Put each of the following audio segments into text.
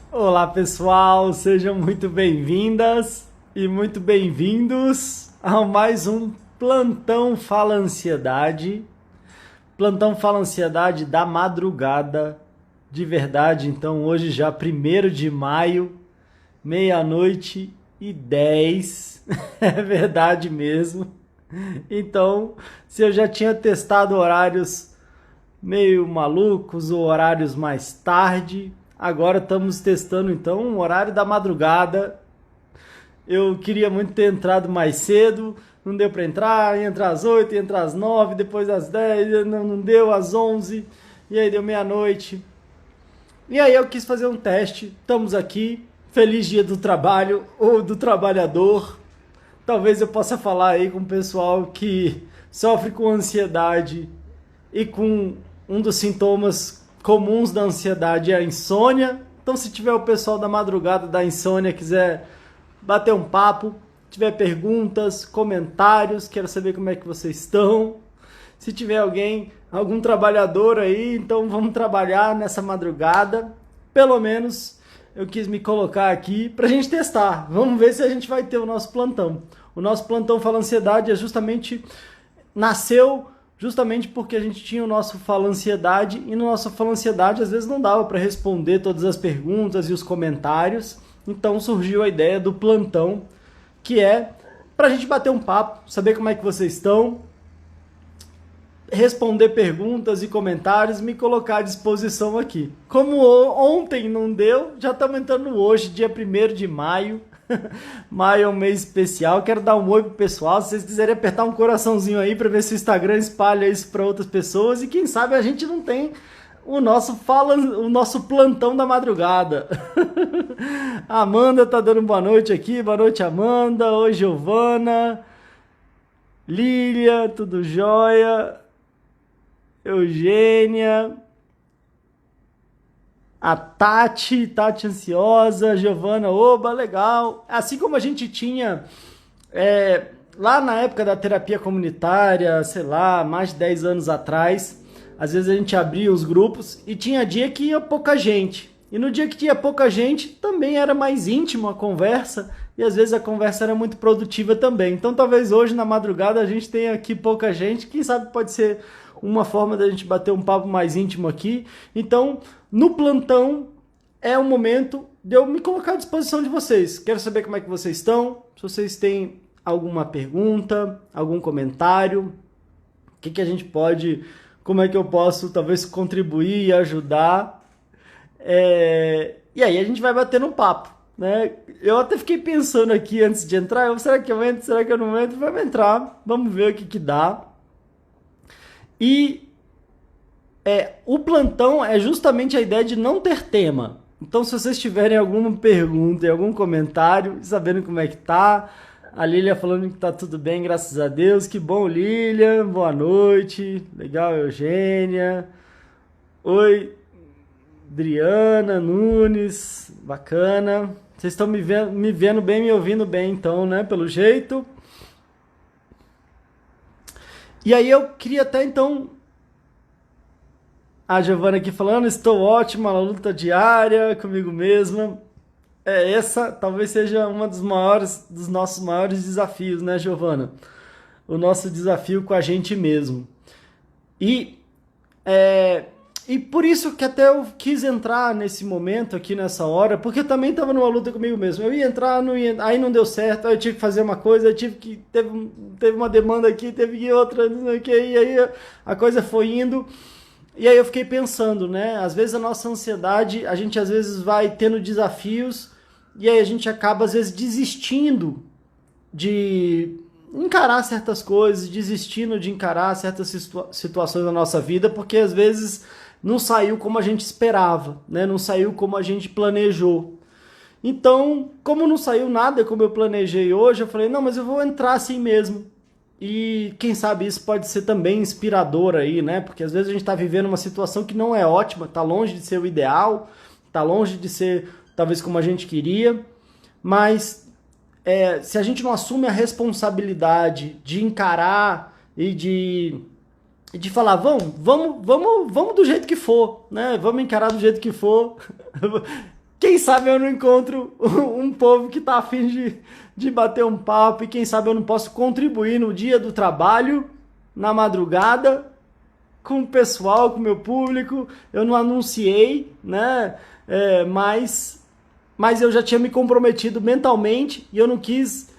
Olá pessoal, sejam muito bem-vindas e muito bem-vindos a mais um Plantão Fala Ansiedade. Plantão Fala Ansiedade da madrugada, de verdade. Então hoje já 1º de maio, meia-noite e 10, é verdade mesmo. Então, se eu já tinha testado horários meio malucos ou horários mais tarde, agora estamos testando então um horário da madrugada. Eu queria muito ter entrado mais cedo, não deu para entrar, ia entrar às 8, ia entrar às 9, depois às 10, não deu às 11, e aí deu meia-noite. E aí eu quis fazer um teste, estamos aqui, feliz dia do trabalho ou do trabalhador. Talvez eu possa falar aí com o pessoal que sofre com ansiedade e com um dos sintomas comuns da ansiedade é a insônia. Então, se tiver o pessoal da madrugada da insônia quiser bater um papo, tiver perguntas, comentários, quero saber como é que vocês estão. Se tiver algum trabalhador aí, então vamos trabalhar nessa madrugada. Pelo menos eu quis me colocar aqui pra gente testar. Vamos ver se a gente vai ter o nosso plantão. O nosso plantão Fala Ansiedade nasceu justamente porque a gente tinha o nosso Fala Ansiedade, e no nosso Fala Ansiedade às vezes não dava para responder todas as perguntas e os comentários. Então surgiu a ideia do plantão, que é para a gente bater um papo, saber como é que vocês estão, responder perguntas e comentários, me colocar à disposição aqui. Como ontem não deu, já estamos entrando hoje, dia 1º de maio. Maio é um mês especial. Quero dar um oi pro pessoal. Se vocês quiserem apertar um coraçãozinho aí para ver se o Instagram espalha isso para outras pessoas, e quem sabe a gente não tem o nosso plantão da madrugada. A Amanda tá dando boa noite aqui. Boa noite, Amanda. Oi, Giovana. Lília, tudo jóia? Eugênia. A Tati ansiosa, Giovana, oba, legal. Assim como a gente tinha lá na época da terapia comunitária, sei lá, mais de 10 anos atrás, às vezes a gente abria os grupos e tinha dia que ia pouca gente. E no dia que tinha pouca gente, também era mais íntimo a conversa, e às vezes a conversa era muito produtiva também. Então talvez hoje na madrugada a gente tenha aqui pouca gente, quem sabe pode ser uma forma da gente bater um papo mais íntimo aqui. Então, no plantão é o momento de eu me colocar à disposição de vocês. Quero saber como é que vocês estão, se vocês têm alguma pergunta, algum comentário, o que a gente pode, como é que eu posso talvez contribuir e ajudar. E aí a gente vai bater um papo, né? Eu até fiquei pensando aqui antes de entrar, será que eu entro, será que eu não entro? Vamos entrar, vamos ver o que dá. E o plantão é justamente a ideia de não ter tema. Então, se vocês tiverem alguma pergunta e algum comentário, sabendo como é que tá, a Lília falando que tá tudo bem, graças a Deus. Que bom, Lília. Boa noite. Legal, Eugênia. Oi, Adriana Nunes. Bacana. Vocês estão me vendo bem, me ouvindo bem, então, né? Pelo jeito. E aí eu queria até então... A Giovana aqui falando, estou ótima na luta diária comigo mesma. Essa talvez seja uma dos nossos maiores desafios, né, Giovana? O nosso desafio com a gente mesmo. E por isso que até eu quis entrar nesse momento aqui, nessa hora, porque eu também estava numa luta comigo mesmo. Eu ia entrar, aí não deu certo, aí eu tive que fazer uma coisa, teve uma demanda aqui, teve outra, não sei o que, e aí a coisa foi indo. E aí eu fiquei pensando, né? Às vezes a nossa ansiedade, a gente às vezes vai tendo desafios e aí a gente acaba às vezes desistindo de encarar certas coisas, desistindo de encarar certas situações da nossa vida, porque às vezes não saiu como a gente esperava, né? Não saiu como a gente planejou. Então, como não saiu nada como eu planejei hoje, eu falei, não, mas eu vou entrar assim mesmo. E quem sabe isso pode ser também inspirador aí, né? Porque às vezes a gente está vivendo uma situação que não é ótima, está longe de ser o ideal, está longe de ser talvez como a gente queria, mas se a gente não assume a responsabilidade de encarar e de falar, vamos do jeito que for, né? Vamos encarar do jeito que for. quem sabe eu não encontro um povo que tá afim de bater um papo e quem sabe eu não posso contribuir no dia do trabalho, na madrugada, com o pessoal, com o meu público. Eu não anunciei, né? Mas eu já tinha me comprometido mentalmente e eu não quis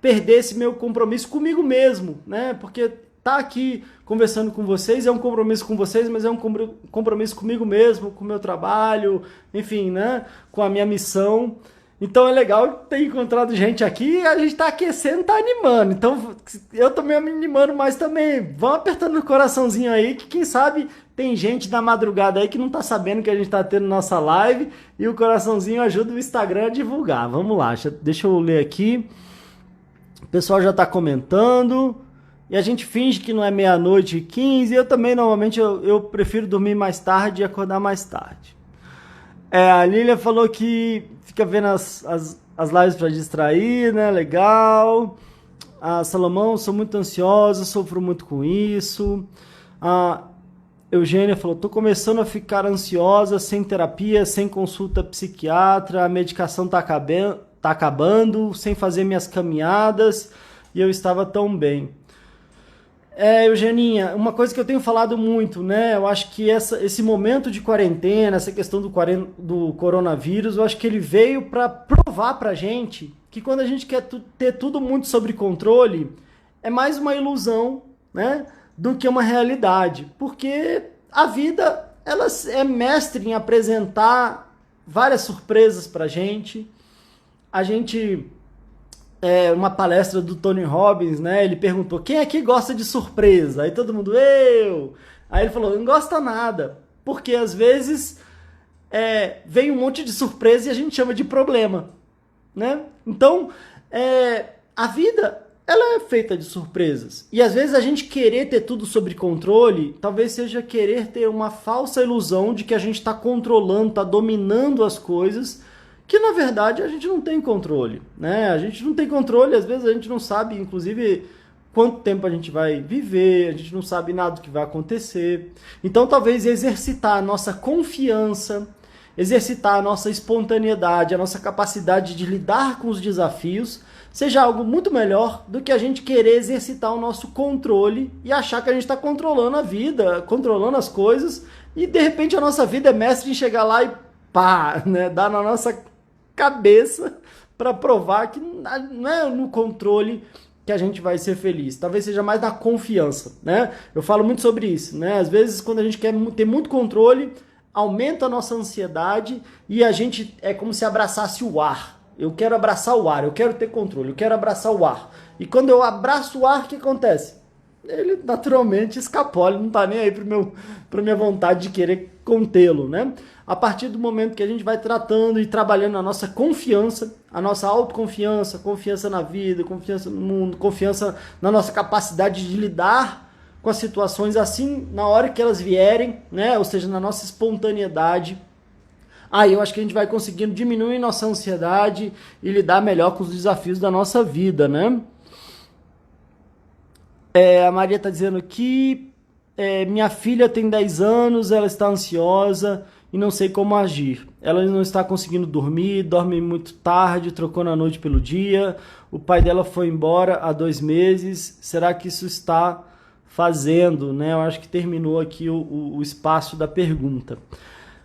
perder esse meu compromisso comigo mesmo, né? Porque tá aqui conversando com vocês é um compromisso com vocês, mas é um compromisso comigo mesmo, com o meu trabalho, enfim, né? Com a minha missão. Então é legal ter encontrado gente aqui e a gente tá aquecendo, tá animando. Então eu tô me animando mais também. Vão apertando o coraçãozinho aí, que quem sabe tem gente na madrugada aí que não tá sabendo que a gente tá tendo nossa live e o coraçãozinho ajuda o Instagram a divulgar. Vamos lá, deixa eu ler aqui. O pessoal já tá comentando. E a gente finge que não é 00:15. Eu também, normalmente, eu prefiro dormir mais tarde e acordar mais tarde. A Lília falou que fica vendo as lives para distrair, né? Legal. A Salomão, sou muito ansiosa, sofro muito com isso. A Eugênia falou, tô começando a ficar ansiosa, sem terapia, sem consulta psiquiatra, a medicação tá acabando, sem fazer minhas caminhadas, e eu estava tão bem. Eugeninha, uma coisa que eu tenho falado muito, né? Eu acho que esse momento de quarentena, essa questão do coronavírus, eu acho que ele veio para provar pra gente que quando a gente quer ter tudo muito sob controle, é mais uma ilusão, né? Do que uma realidade. Porque a vida, ela é mestre em apresentar várias surpresas pra gente. A gente... uma palestra do Tony Robbins, né? Ele perguntou, quem aqui gosta de surpresa? Aí todo mundo, eu! Aí ele falou, não gosta nada. Porque às vezes vem um monte de surpresa e a gente chama de problema, né? Então, a vida, ela é feita de surpresas. E às vezes a gente querer ter tudo sob controle, talvez seja querer ter uma falsa ilusão de que a gente está controlando, está dominando as coisas, que na verdade a gente não tem controle, né? A gente não tem controle, às vezes a gente não sabe, inclusive, quanto tempo a gente vai viver, a gente não sabe nada do que vai acontecer. Então talvez exercitar a nossa confiança, exercitar a nossa espontaneidade, a nossa capacidade de lidar com os desafios, seja algo muito melhor do que a gente querer exercitar o nosso controle e achar que a gente está controlando a vida, controlando as coisas, e de repente a nossa vida é mestre em chegar lá e pá, né, dar na nossa cabeça para provar que não é no controle que a gente vai ser feliz. Talvez seja mais na confiança, né? Eu falo muito sobre isso, né? Às vezes quando a gente quer ter muito controle, aumenta a nossa ansiedade e a gente é como se abraçasse o ar. Eu quero abraçar o ar, eu quero ter controle, eu quero abraçar o ar. E quando eu abraço o ar, o que acontece? Ele naturalmente escapola, não tá nem aí pra minha vontade de querer contê-lo, né? A partir do momento que a gente vai tratando e trabalhando a nossa confiança, a nossa autoconfiança, confiança na vida, confiança no mundo, confiança na nossa capacidade de lidar com as situações assim, na hora que elas vierem, né? Ou seja, na nossa espontaneidade, aí eu acho que a gente vai conseguindo diminuir nossa ansiedade e lidar melhor com os desafios da nossa vida, né? A Maria está dizendo que minha filha tem 10 anos, ela está ansiosa e não sei como agir. Ela não está conseguindo dormir, dorme muito tarde, trocou na noite pelo dia. O pai dela foi embora há 2 meses. Será que isso está fazendo, né? Eu acho que terminou aqui o espaço da pergunta.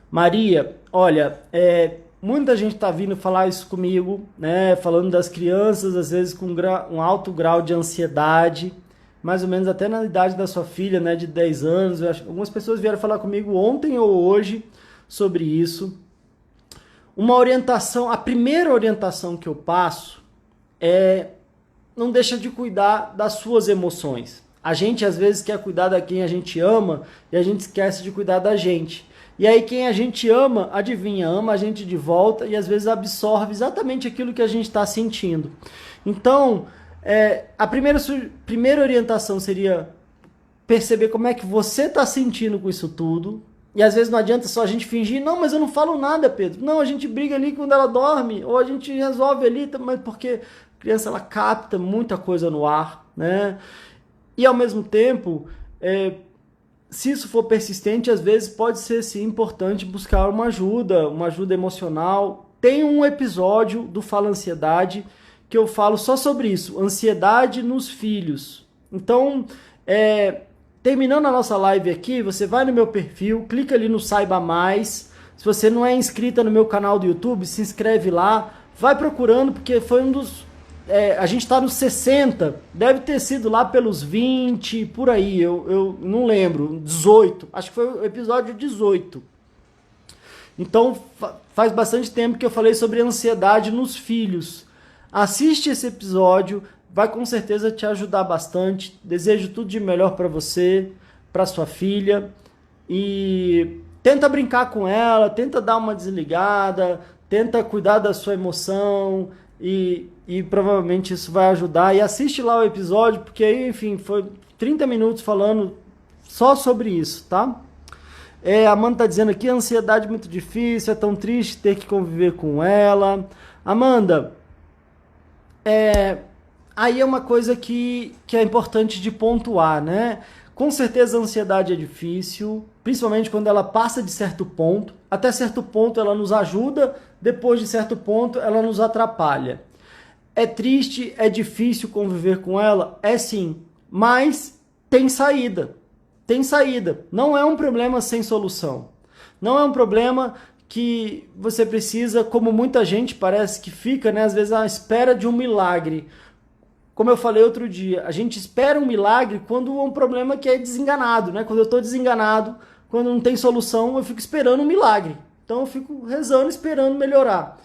Maria, olha, muita gente está vindo falar isso comigo, né? Falando das crianças, às vezes com um alto grau de ansiedade, mais ou menos até na idade da sua filha, né, de 10 anos. Eu acho que algumas pessoas vieram falar comigo ontem ou hoje sobre isso. Uma orientação, a primeira orientação que eu passo não deixa de cuidar das suas emoções. A gente às vezes quer cuidar da quem a gente ama e a gente esquece de cuidar da gente. E aí quem a gente ama, adivinha, ama a gente de volta e às vezes absorve exatamente aquilo que a gente está sentindo. Então, a primeira orientação seria perceber como é que você está sentindo com isso tudo. E às vezes não adianta só a gente fingir, não, mas eu não falo nada, Pedro. Não, a gente briga ali quando ela dorme, ou a gente resolve ali, mas porque a criança ela capta muita coisa no ar, né? E ao mesmo tempo, se isso for persistente, às vezes pode ser sim importante buscar uma ajuda emocional. Tem um episódio do Fala Ansiedade que eu falo só sobre isso, ansiedade nos filhos. Então, terminando a nossa live aqui, você vai no meu perfil, clica ali no Saiba Mais. Se você não é inscrita no meu canal do YouTube, se inscreve lá, vai procurando, porque foi um dos... a gente está nos 60, deve ter sido lá pelos 20, por aí, eu não lembro, 18, acho que foi o episódio 18. Então faz bastante tempo que eu falei sobre ansiedade nos filhos. Assiste esse episódio, vai com certeza te ajudar bastante. Desejo tudo de melhor para você, para sua filha, e tenta brincar com ela, tenta dar uma desligada, tenta cuidar da sua emoção, e provavelmente isso vai ajudar. E assiste lá o episódio, porque aí, enfim, foi 30 minutos falando só sobre isso, tá? A Amanda tá dizendo aqui, a ansiedade é muito difícil, é tão triste ter que conviver com ela. Amanda, aí é uma coisa que é importante de pontuar, né? Com certeza a ansiedade é difícil, principalmente quando ela passa de certo ponto. Até certo ponto ela nos ajuda, depois de certo ponto ela nos atrapalha. É triste, é difícil conviver com ela? É sim, mas tem saída. Tem saída. Não é um problema sem solução. Não é um problema que você precisa, como muita gente parece que fica, né, às vezes à espera de um milagre. Como eu falei outro dia, a gente espera um milagre quando é um problema que é desenganado, né? Quando eu estou desenganado, quando não tem solução, eu fico esperando um milagre. Então eu fico rezando, esperando melhorar.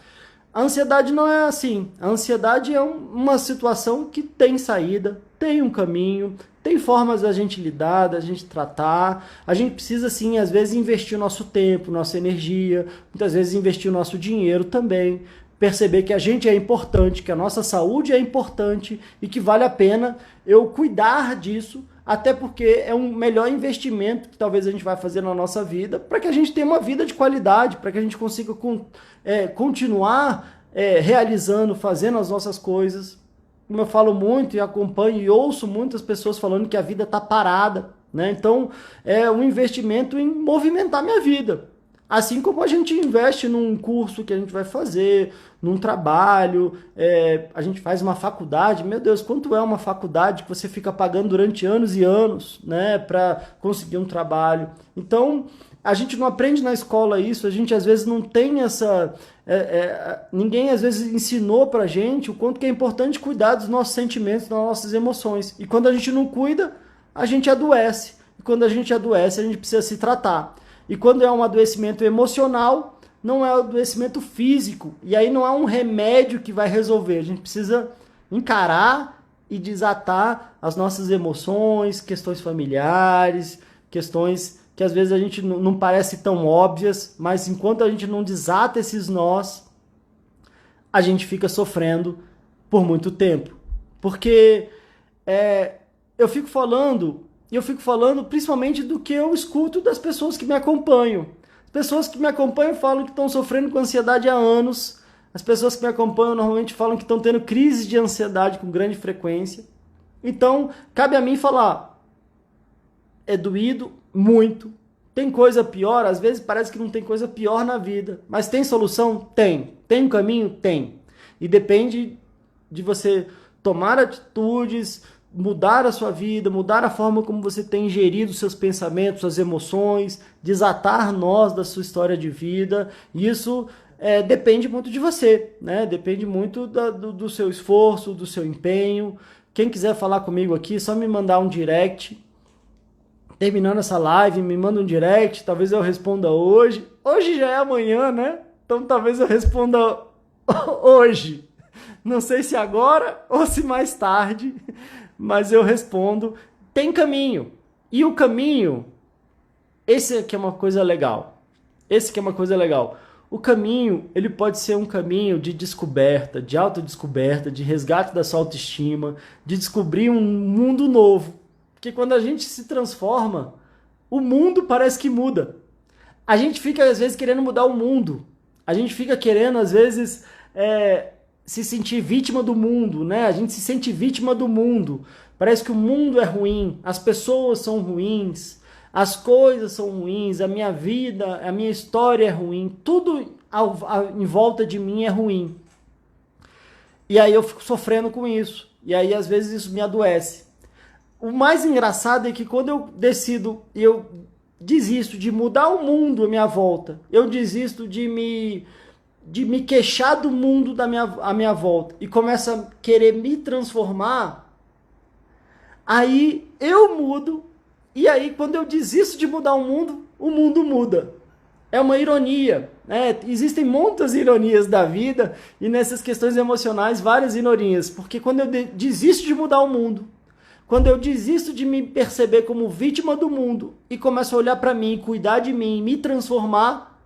A ansiedade não é assim. A ansiedade é uma situação que tem saída, tem um caminho, tem formas da gente lidar, da gente tratar. A gente precisa, sim, às vezes investir o nosso tempo, nossa energia, muitas vezes investir o nosso dinheiro também. Perceber que a gente é importante, que a nossa saúde é importante e que vale a pena eu cuidar disso, até porque é um melhor investimento que talvez a gente vai fazer na nossa vida, para que a gente tenha uma vida de qualidade, para que a gente consiga continuar realizando, fazendo as nossas coisas. Como eu falo muito e acompanho e ouço muitas pessoas falando que a vida está parada, né? Então é um investimento em movimentar minha vida. Assim como a gente investe num curso que a gente vai fazer, num trabalho, a gente faz uma faculdade. Meu Deus, quanto é uma faculdade que você fica pagando durante anos e anos, né, para conseguir um trabalho? Então, a gente não aprende na escola isso, a gente às vezes não tem essa... ninguém às vezes ensinou pra gente o quanto que é importante cuidar dos nossos sentimentos, das nossas emoções. E quando a gente não cuida, a gente adoece. E quando a gente adoece, a gente precisa se tratar. E quando é um adoecimento emocional, não é um adoecimento físico. E aí não é um remédio que vai resolver. A gente precisa encarar e desatar as nossas emoções, questões familiares, questões que às vezes a gente não parece tão óbvias, mas enquanto a gente não desata esses nós, a gente fica sofrendo por muito tempo. Porque eu fico falando principalmente do que eu escuto das pessoas que me acompanham. As pessoas que me acompanham falam que estão sofrendo com ansiedade há anos. As pessoas que me acompanham normalmente falam que estão tendo crises de ansiedade com grande frequência. Então, cabe a mim falar, é doído muito. Tem coisa pior, às vezes parece que não tem coisa pior na vida. Mas tem solução? Tem. Tem um caminho? Tem. E depende de você tomar atitudes, mudar a sua vida, mudar a forma como você tem gerido seus pensamentos, suas emoções, desatar nós da sua história de vida. Isso depende muito de você, né? Depende muito do seu esforço, do seu empenho. Quem quiser falar comigo aqui, é só me mandar um direct. Terminando essa live, me manda um direct, talvez eu responda hoje. Hoje já é amanhã, né? Então talvez eu responda hoje. Não sei se agora ou se mais tarde, mas eu respondo. Tem caminho. E o caminho, esse aqui é uma coisa legal. O caminho, ele pode ser um caminho de descoberta, de autodescoberta, de resgate da sua autoestima, de descobrir um mundo novo. Porque quando a gente se transforma, o mundo parece que muda. A gente fica, às vezes, querendo mudar o mundo. A gente fica querendo, às vezes, se sentir vítima do mundo, né? A gente se sente vítima do mundo. Parece que o mundo é ruim, as pessoas são ruins, as coisas são ruins, a minha vida, a minha história é ruim, tudo em volta de mim é ruim. E aí eu fico sofrendo com isso. E aí às vezes isso me adoece. O mais engraçado é que quando eu decido, eu desisto de mudar o mundo à minha volta, eu desisto de me queixar do mundo à minha volta e começo a querer me transformar, aí eu mudo, e aí quando eu desisto de mudar o mundo muda. É uma ironia, né? Existem muitas ironias da vida e nessas questões emocionais várias ironias, porque quando eu desisto de mudar o mundo, quando eu desisto de me perceber como vítima do mundo e começo a olhar para mim, cuidar de mim, me transformar,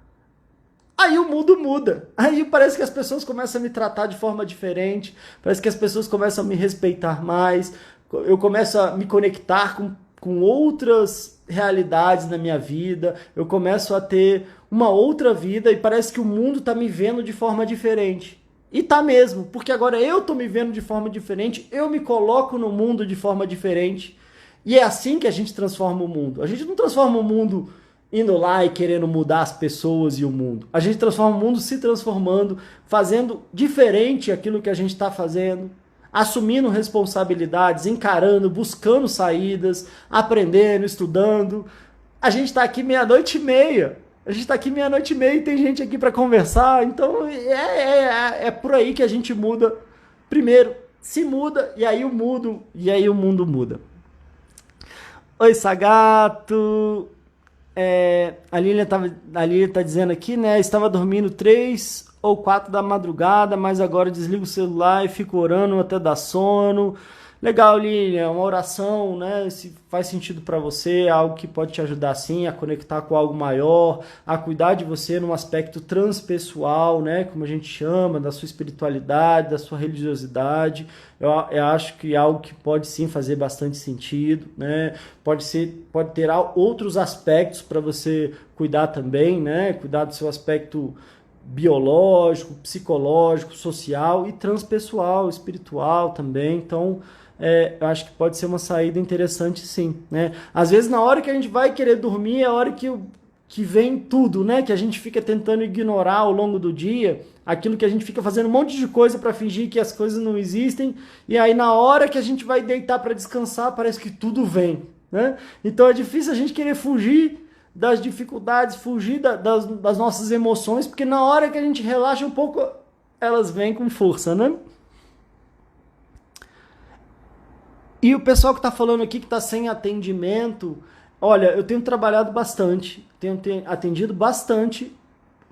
aí o mundo muda. Aí parece que as pessoas começam a me tratar de forma diferente, parece que as pessoas começam a me respeitar mais, eu começo a me conectar com outras realidades na minha vida, eu começo a ter uma outra vida e parece que o mundo está me vendo de forma diferente. E tá mesmo, porque agora eu tô me vendo de forma diferente, eu me coloco no mundo de forma diferente. E é assim que a gente transforma o mundo. A gente não transforma o mundo indo lá e querendo mudar as pessoas e o mundo. A gente transforma o mundo se transformando, fazendo diferente aquilo que a gente está fazendo, assumindo responsabilidades, encarando, buscando saídas, aprendendo, estudando. A gente está aqui 00:30. A gente está aqui 00:30 e tem gente aqui para conversar. Então é por aí que a gente muda. Primeiro, se muda e aí o mundo muda. Oi, Sagato. A Lília tá dizendo aqui, né? Estava dormindo 3 ou 4 da madrugada, mas agora desligo o celular e fico orando até dar sono. Legal, Lília, uma oração, né? Se faz sentido para você, é algo que pode te ajudar sim a conectar com algo maior, a cuidar de você num aspecto transpessoal, né? Como a gente chama, da sua espiritualidade, da sua religiosidade. Eu acho que é algo que pode sim fazer bastante sentido, né? Pode ter outros aspectos para você cuidar também, né? Cuidar do seu aspecto biológico, psicológico, social e transpessoal, espiritual também. Então, eu acho que pode ser uma saída interessante sim, né? Às vezes na hora que a gente vai querer dormir é a hora que vem tudo, né? Que a gente fica tentando ignorar ao longo do dia, aquilo que a gente fica fazendo um monte de coisa para fingir que as coisas não existem, e aí na hora que a gente vai deitar para descansar parece que tudo vem, né? Então é difícil a gente querer fugir das dificuldades, fugir das nossas emoções, porque na hora que a gente relaxa um pouco, elas vêm com força, né? E o pessoal que está falando aqui que está sem atendimento, olha, eu tenho trabalhado bastante, tenho atendido bastante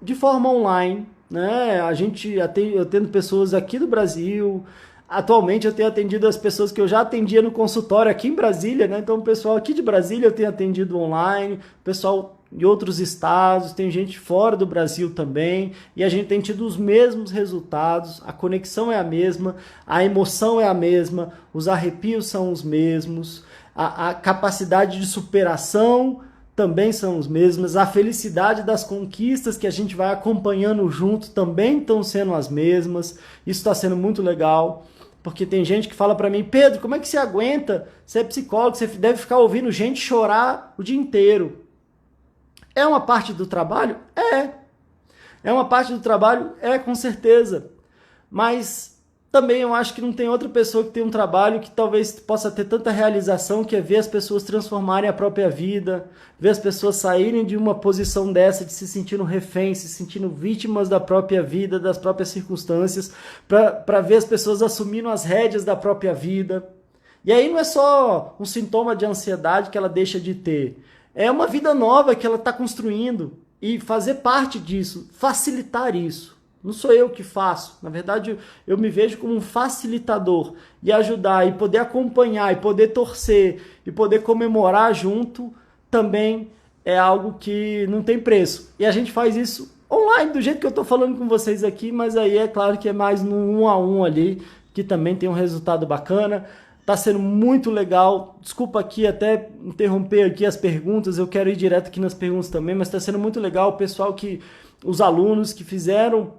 de forma online, né? Eu atendo pessoas aqui do Brasil. Atualmente eu tenho atendido as pessoas que eu já atendia no consultório aqui em Brasília, né? Então o pessoal aqui de Brasília eu tenho atendido online, pessoal de outros estados, tem gente fora do Brasil também, e a gente tem tido os mesmos resultados, a conexão é a mesma, a emoção é a mesma, os arrepios são os mesmos, a capacidade de superação também são os mesmos, a felicidade das conquistas que a gente vai acompanhando junto também estão sendo as mesmas. Isso está sendo muito legal, porque tem gente que fala para mim: Pedro, como é que você aguenta? Você é psicólogo, você deve ficar ouvindo gente chorar o dia inteiro. É uma parte do trabalho? É uma parte do trabalho? Com certeza. Mas também eu acho que não tem outra pessoa que tem um trabalho que talvez possa ter tanta realização, que é ver as pessoas transformarem a própria vida, ver as pessoas saírem de uma posição dessa, de se sentindo reféns, se sentindo vítimas da própria vida, das próprias circunstâncias, para ver as pessoas assumindo as rédeas da própria vida. E aí não é só um sintoma de ansiedade que ela deixa de ter, é uma vida nova que ela está construindo, e fazer parte disso, facilitar isso. Não sou eu que faço, na verdade eu me vejo como um facilitador, e ajudar, e poder acompanhar, e poder torcer, e poder comemorar junto, também é algo que não tem preço. E a gente faz isso online, do jeito que eu estou falando com vocês aqui, mas aí é claro que é mais no 1 a 1 ali, que também tem um resultado bacana. Tá sendo muito legal. Desculpa aqui até interromper aqui as perguntas, eu quero ir direto aqui nas perguntas também, mas está sendo muito legal o pessoal os alunos que fizeram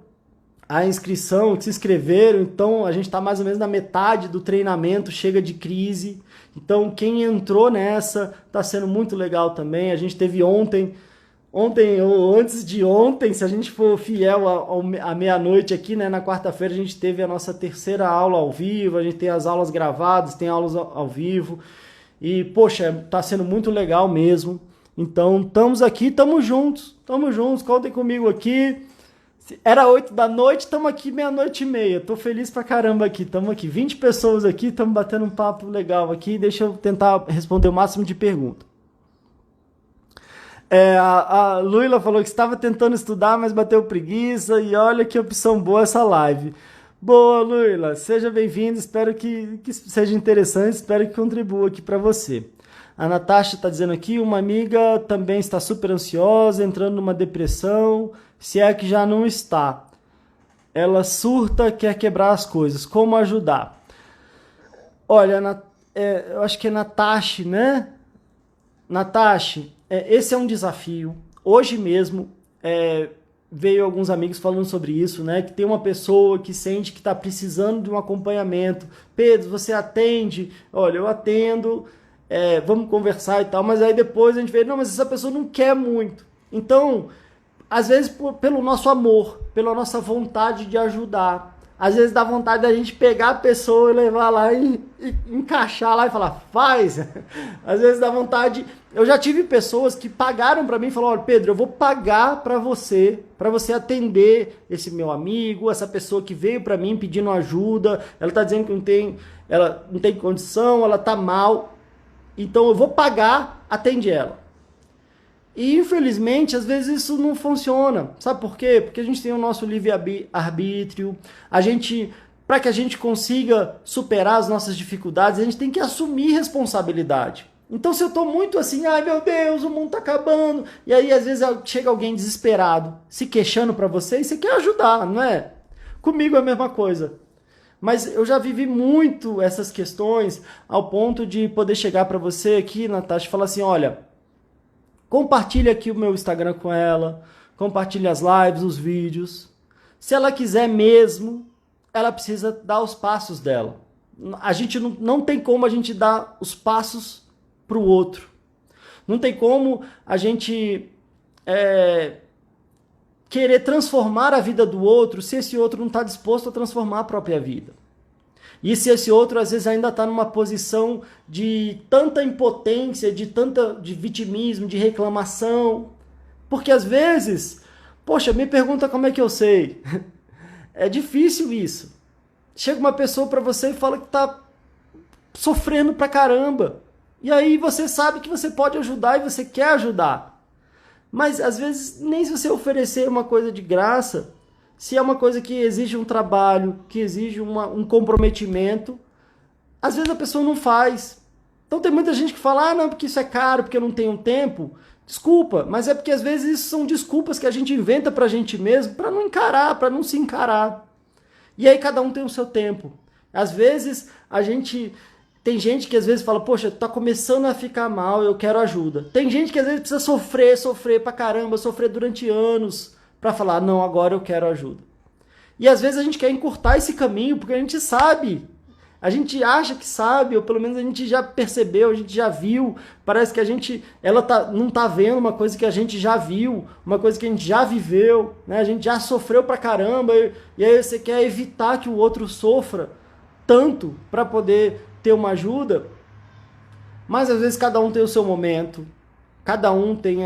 a inscrição, que se inscreveram, então a gente está mais ou menos na metade do treinamento, chega de crise. Então quem entrou nessa está sendo muito legal também. A gente teve ontem ou antes de ontem, se a gente for fiel à meia-noite aqui, né, na quarta-feira a gente teve a nossa terceira aula ao vivo, a gente tem as aulas gravadas, tem aulas ao vivo. E, poxa, tá sendo muito legal mesmo. Então, estamos aqui, estamos juntos, contem comigo aqui. Era 8 da noite, estamos aqui meia-noite e meia. Tô feliz pra caramba aqui, estamos aqui. 20 pessoas aqui, estamos batendo um papo legal aqui. Deixa eu tentar responder o máximo de perguntas. A Luila falou que estava tentando estudar, mas bateu preguiça. E olha que opção boa essa live. Boa, Luila, seja bem-vindo, espero que seja interessante, espero que contribua aqui para você. A Natasha está dizendo aqui, uma amiga também está super ansiosa, entrando numa depressão, se é que já não está. Ela surta, quer quebrar as coisas, como ajudar? Olha, eu acho que é Natasha, né? Natasha, esse é um desafio. Hoje mesmo, veio alguns amigos falando sobre isso, né? Que tem uma pessoa que sente que está precisando de um acompanhamento. Pedro, você atende? Olha, eu atendo, vamos conversar e tal, mas aí depois a gente vê, não, mas essa pessoa não quer muito. Então, às vezes pelo nosso amor, pela nossa vontade de ajudar, às vezes dá vontade da gente pegar a pessoa e levar lá e encaixar lá e falar, faz. Às vezes dá vontade. Eu já tive pessoas que pagaram para mim e falaram, olha, Pedro, eu vou pagar para você atender esse meu amigo, essa pessoa que veio para mim pedindo ajuda, ela tá dizendo que ela não tem condição, ela tá mal, então eu vou pagar, atende ela. E infelizmente, às vezes isso não funciona. Sabe por quê? Porque a gente tem o nosso livre-arbítrio. Para que a gente consiga superar as nossas dificuldades, a gente tem que assumir responsabilidade. Então, se eu estou muito assim, ai meu Deus, o mundo está acabando, e aí às vezes chega alguém desesperado, se queixando para você, e você quer ajudar, não é? Comigo é a mesma coisa. Mas eu já vivi muito essas questões ao ponto de poder chegar para você aqui, Natasha, e falar assim, olha, compartilha aqui o meu Instagram com ela, compartilha as lives, os vídeos. Se ela quiser mesmo, ela precisa dar os passos dela. A gente não tem como a gente dar os passos para o outro. Não tem como a gente querer transformar a vida do outro se esse outro não está disposto a transformar a própria vida. E se esse outro, às vezes, ainda está numa posição de tanta impotência, de vitimismo, de reclamação. Porque, às vezes, poxa, me pergunta como é que eu sei. É difícil isso. Chega uma pessoa para você e fala que está sofrendo pra caramba. E aí você sabe que você pode ajudar e você quer ajudar. Mas, às vezes, nem se você oferecer uma coisa de graça, se é uma coisa que exige um trabalho, que exige um comprometimento, às vezes a pessoa não faz. Então tem muita gente que fala, não, porque isso é caro, porque eu não tenho tempo. Desculpa, mas é porque às vezes isso são desculpas que a gente inventa pra gente mesmo, pra não encarar, pra não se encarar. E aí cada um tem o seu tempo. Às vezes tem gente que às vezes fala, poxa, tá começando a ficar mal, eu quero ajuda. Tem gente que às vezes precisa sofrer pra caramba, sofrer durante anos, para falar, não, agora eu quero ajuda. E às vezes a gente quer encurtar esse caminho, porque a gente sabe, a gente acha que sabe, ou pelo menos a gente já percebeu, a gente já viu, parece que ela não tá vendo uma coisa que a gente já viu, uma coisa que a gente já viveu, né? A gente já sofreu pra caramba, e aí você quer evitar que o outro sofra tanto para poder ter uma ajuda, mas às vezes cada um tem o seu momento, cada um tem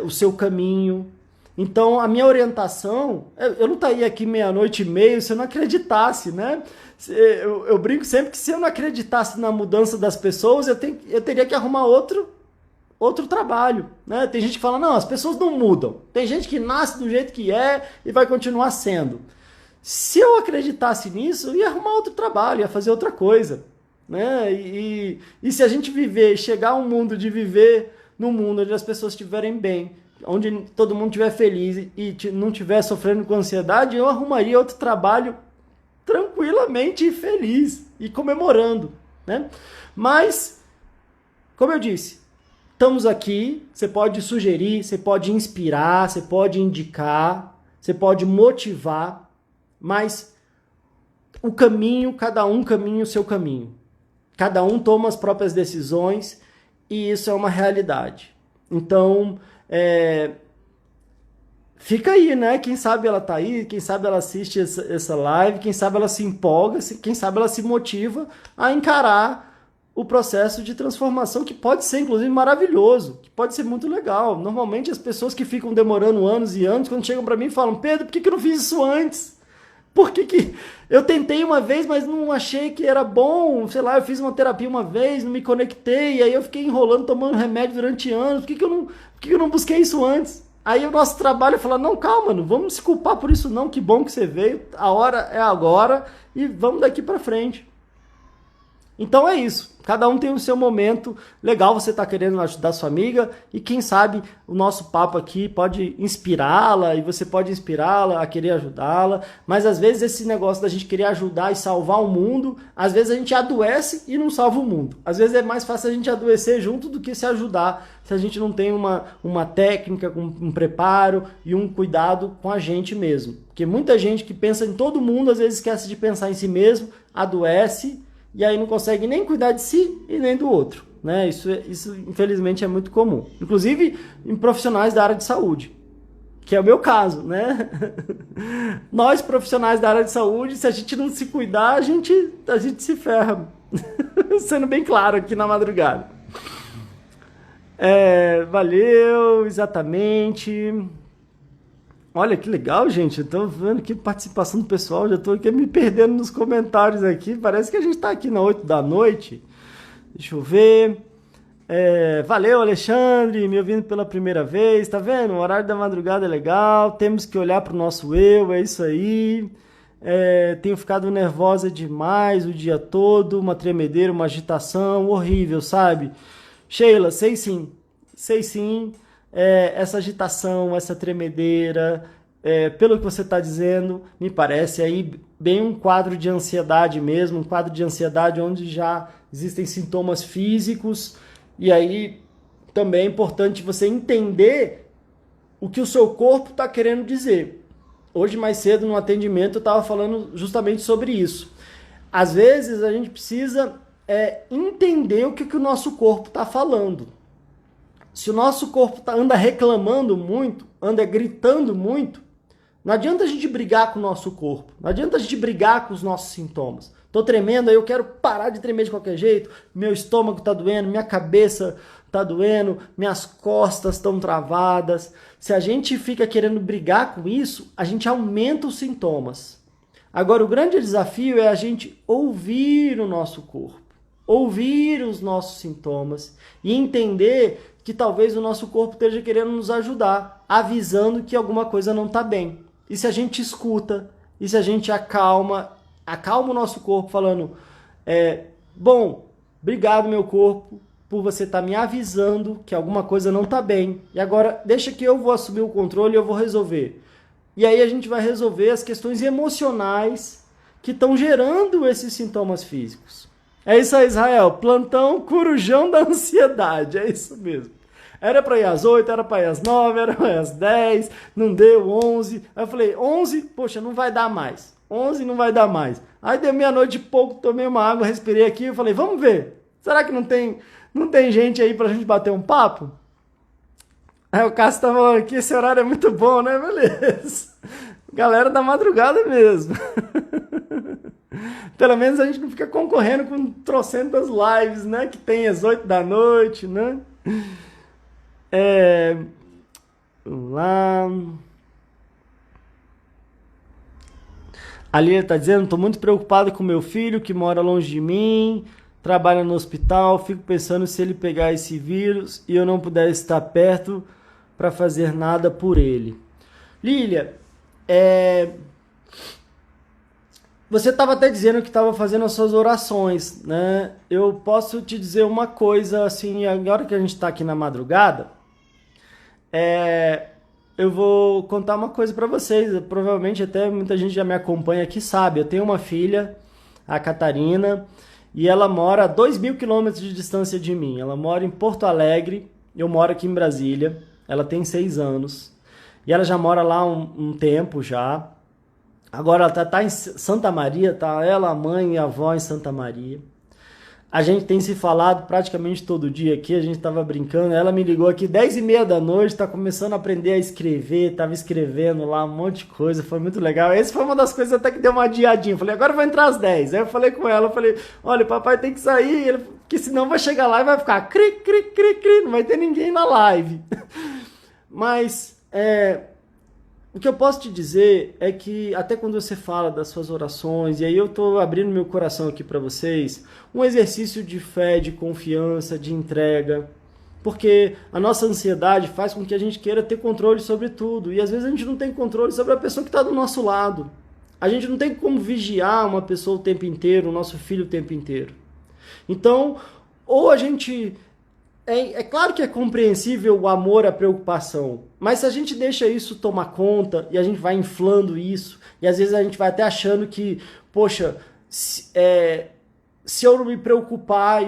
o seu caminho. Então a minha orientação, eu não estaria aqui meia-noite e meia se eu não acreditasse, né? Eu brinco sempre que se eu não acreditasse na mudança das pessoas, eu teria que arrumar outro trabalho, né? Tem gente que fala, não, as pessoas não mudam. Tem gente que nasce do jeito que é e vai continuar sendo. Se eu acreditasse nisso, eu ia arrumar outro trabalho, ia fazer outra coisa, né? E se a gente chegar a um mundo de viver num mundo onde as pessoas estiverem bem, onde todo mundo estiver feliz e não estiver sofrendo com ansiedade, eu arrumaria outro trabalho tranquilamente feliz e comemorando, né? Mas, como eu disse, estamos aqui, você pode sugerir, você pode inspirar, você pode indicar, você pode motivar, mas o caminho, cada um caminha o seu caminho. Cada um toma as próprias decisões e isso é uma realidade. Então, fica aí, né? Quem sabe ela tá aí, quem sabe ela assiste essa live, quem sabe ela se empolga, quem sabe ela se motiva a encarar o processo de transformação, que pode ser, inclusive, maravilhoso, que pode ser muito legal. Normalmente, as pessoas que ficam demorando anos e anos, quando chegam para mim, falam: Pedro, por que eu não fiz isso antes? Por que eu tentei uma vez, mas não achei que era bom? Sei lá, eu fiz uma terapia uma vez, não me conectei, aí eu fiquei enrolando, tomando remédio durante anos. Por que eu não busquei isso antes? Aí o nosso trabalho é falar: não, calma, não vamos se culpar por isso não, que bom que você veio, a hora é agora e vamos daqui para frente. Então é isso, cada um tem o seu momento. Legal você estar querendo ajudar sua amiga e quem sabe o nosso papo aqui pode inspirá-la e você pode inspirá-la a querer ajudá-la, mas às vezes esse negócio da gente querer ajudar e salvar o mundo, às vezes a gente adoece e não salva o mundo. Às vezes é mais fácil a gente adoecer junto do que se ajudar, se a gente não tem uma técnica, um preparo e um cuidado com a gente mesmo. Porque muita gente que pensa em todo mundo, às vezes esquece de pensar em si mesmo, adoece, e aí não consegue nem cuidar de si e nem do outro, né? Isso infelizmente é muito comum. Inclusive em profissionais da área de saúde, que é o meu caso, né? Nós profissionais da área de saúde, se a gente não se cuidar, a gente se ferra. Sendo bem claro aqui na madrugada. Valeu, exatamente. Olha que legal, gente. Eu tô vendo aqui participação do pessoal. Já tô aqui me perdendo nos comentários aqui. Parece que a gente tá aqui na 8 da noite. Deixa eu ver. Valeu, Alexandre, me ouvindo pela primeira vez. Tá vendo? O horário da madrugada é legal. Temos que olhar pro nosso eu. É isso aí. Tenho ficado nervosa demais o dia todo. Uma tremedeira, uma agitação horrível, sabe? Sheila, sei sim. Sei sim. Essa agitação, essa tremedeira, pelo que você está dizendo, me parece aí bem um quadro de ansiedade mesmo, um quadro de ansiedade onde já existem sintomas físicos, e aí também é importante você entender o que o seu corpo está querendo dizer. Hoje, mais cedo, no atendimento, eu estava falando justamente sobre isso. Às vezes, a gente precisa entender o que o nosso corpo está falando. Se o nosso corpo anda reclamando muito, anda gritando muito, não adianta a gente brigar com o nosso corpo, não adianta a gente brigar com os nossos sintomas. Tô tremendo, aí eu quero parar de tremer de qualquer jeito, meu estômago tá doendo, minha cabeça tá doendo, minhas costas estão travadas. Se a gente fica querendo brigar com isso, a gente aumenta os sintomas. Agora, o grande desafio é a gente ouvir o nosso corpo, ouvir os nossos sintomas e entender que talvez o nosso corpo esteja querendo nos ajudar, avisando que alguma coisa não está bem. E se a gente escuta, e se a gente acalma o nosso corpo falando, bom, obrigado meu corpo, por você estar me avisando que alguma coisa não está bem. E agora deixa que eu vou assumir o controle e eu vou resolver. E aí a gente vai resolver as questões emocionais que estão gerando esses sintomas físicos. É isso aí, Israel. Plantão corujão da ansiedade. É isso mesmo. Era para ir às 8, era para ir às 9, era para ir às 10, não deu 11. Aí eu falei, 11? Poxa, não vai dar mais. 11 não vai dar mais. Aí deu meia-noite e pouco, tomei uma água, respirei aqui e falei, vamos ver. Será que não tem gente aí pra gente bater um papo? Aí o Cássio tá falando aqui, esse horário é muito bom, né? Beleza. Galera da madrugada mesmo. Pelo menos a gente não fica concorrendo com trocentas lives, né? Que tem às 8 da noite, né? Vamos lá. A Lia tá dizendo, tô muito preocupado com meu filho que mora longe de mim, trabalha no hospital, fico pensando se ele pegar esse vírus e eu não puder estar perto para fazer nada por ele. Lília, você estava até dizendo que estava fazendo as suas orações, né? Eu posso te dizer uma coisa, assim, agora que a gente está aqui na madrugada, eu vou contar uma coisa para vocês. Provavelmente até muita gente já me acompanha aqui sabe. Eu tenho uma filha, a Catarina, e ela mora a 2.000 quilômetros de distância de mim. Ela mora em Porto Alegre, eu moro aqui em Brasília. Ela tem 6 anos. e ela já mora lá um tempo já. Agora ela tá em Santa Maria, tá ela, a mãe e a avó em Santa Maria. A gente tem se falado praticamente todo dia aqui, a gente tava brincando, ela me ligou aqui 10h30 da noite, tá começando a aprender a escrever, tava escrevendo lá um monte de coisa, foi muito legal. Essa foi uma das coisas até que deu uma adiadinha, falei, agora vai entrar às 10. Aí eu falei com ela, olha, papai tem que sair, porque senão vai chegar lá e vai ficar cri, cri, cri, cri, não vai ter ninguém na live. Mas, o que eu posso te dizer é que até quando você fala das suas orações, e aí eu estou abrindo meu coração aqui para vocês, um exercício de fé, de confiança, de entrega, porque a nossa ansiedade faz com que a gente queira ter controle sobre tudo, e às vezes a gente não tem controle sobre a pessoa que está do nosso lado. A gente não tem como vigiar uma pessoa o tempo inteiro, o nosso filho o tempo inteiro. Então, ou a gente... É claro que é compreensível o amor, a preocupação, mas se a gente deixa isso tomar conta e a gente vai inflando isso, e às vezes a gente vai até achando que, poxa, se eu não me preocupar,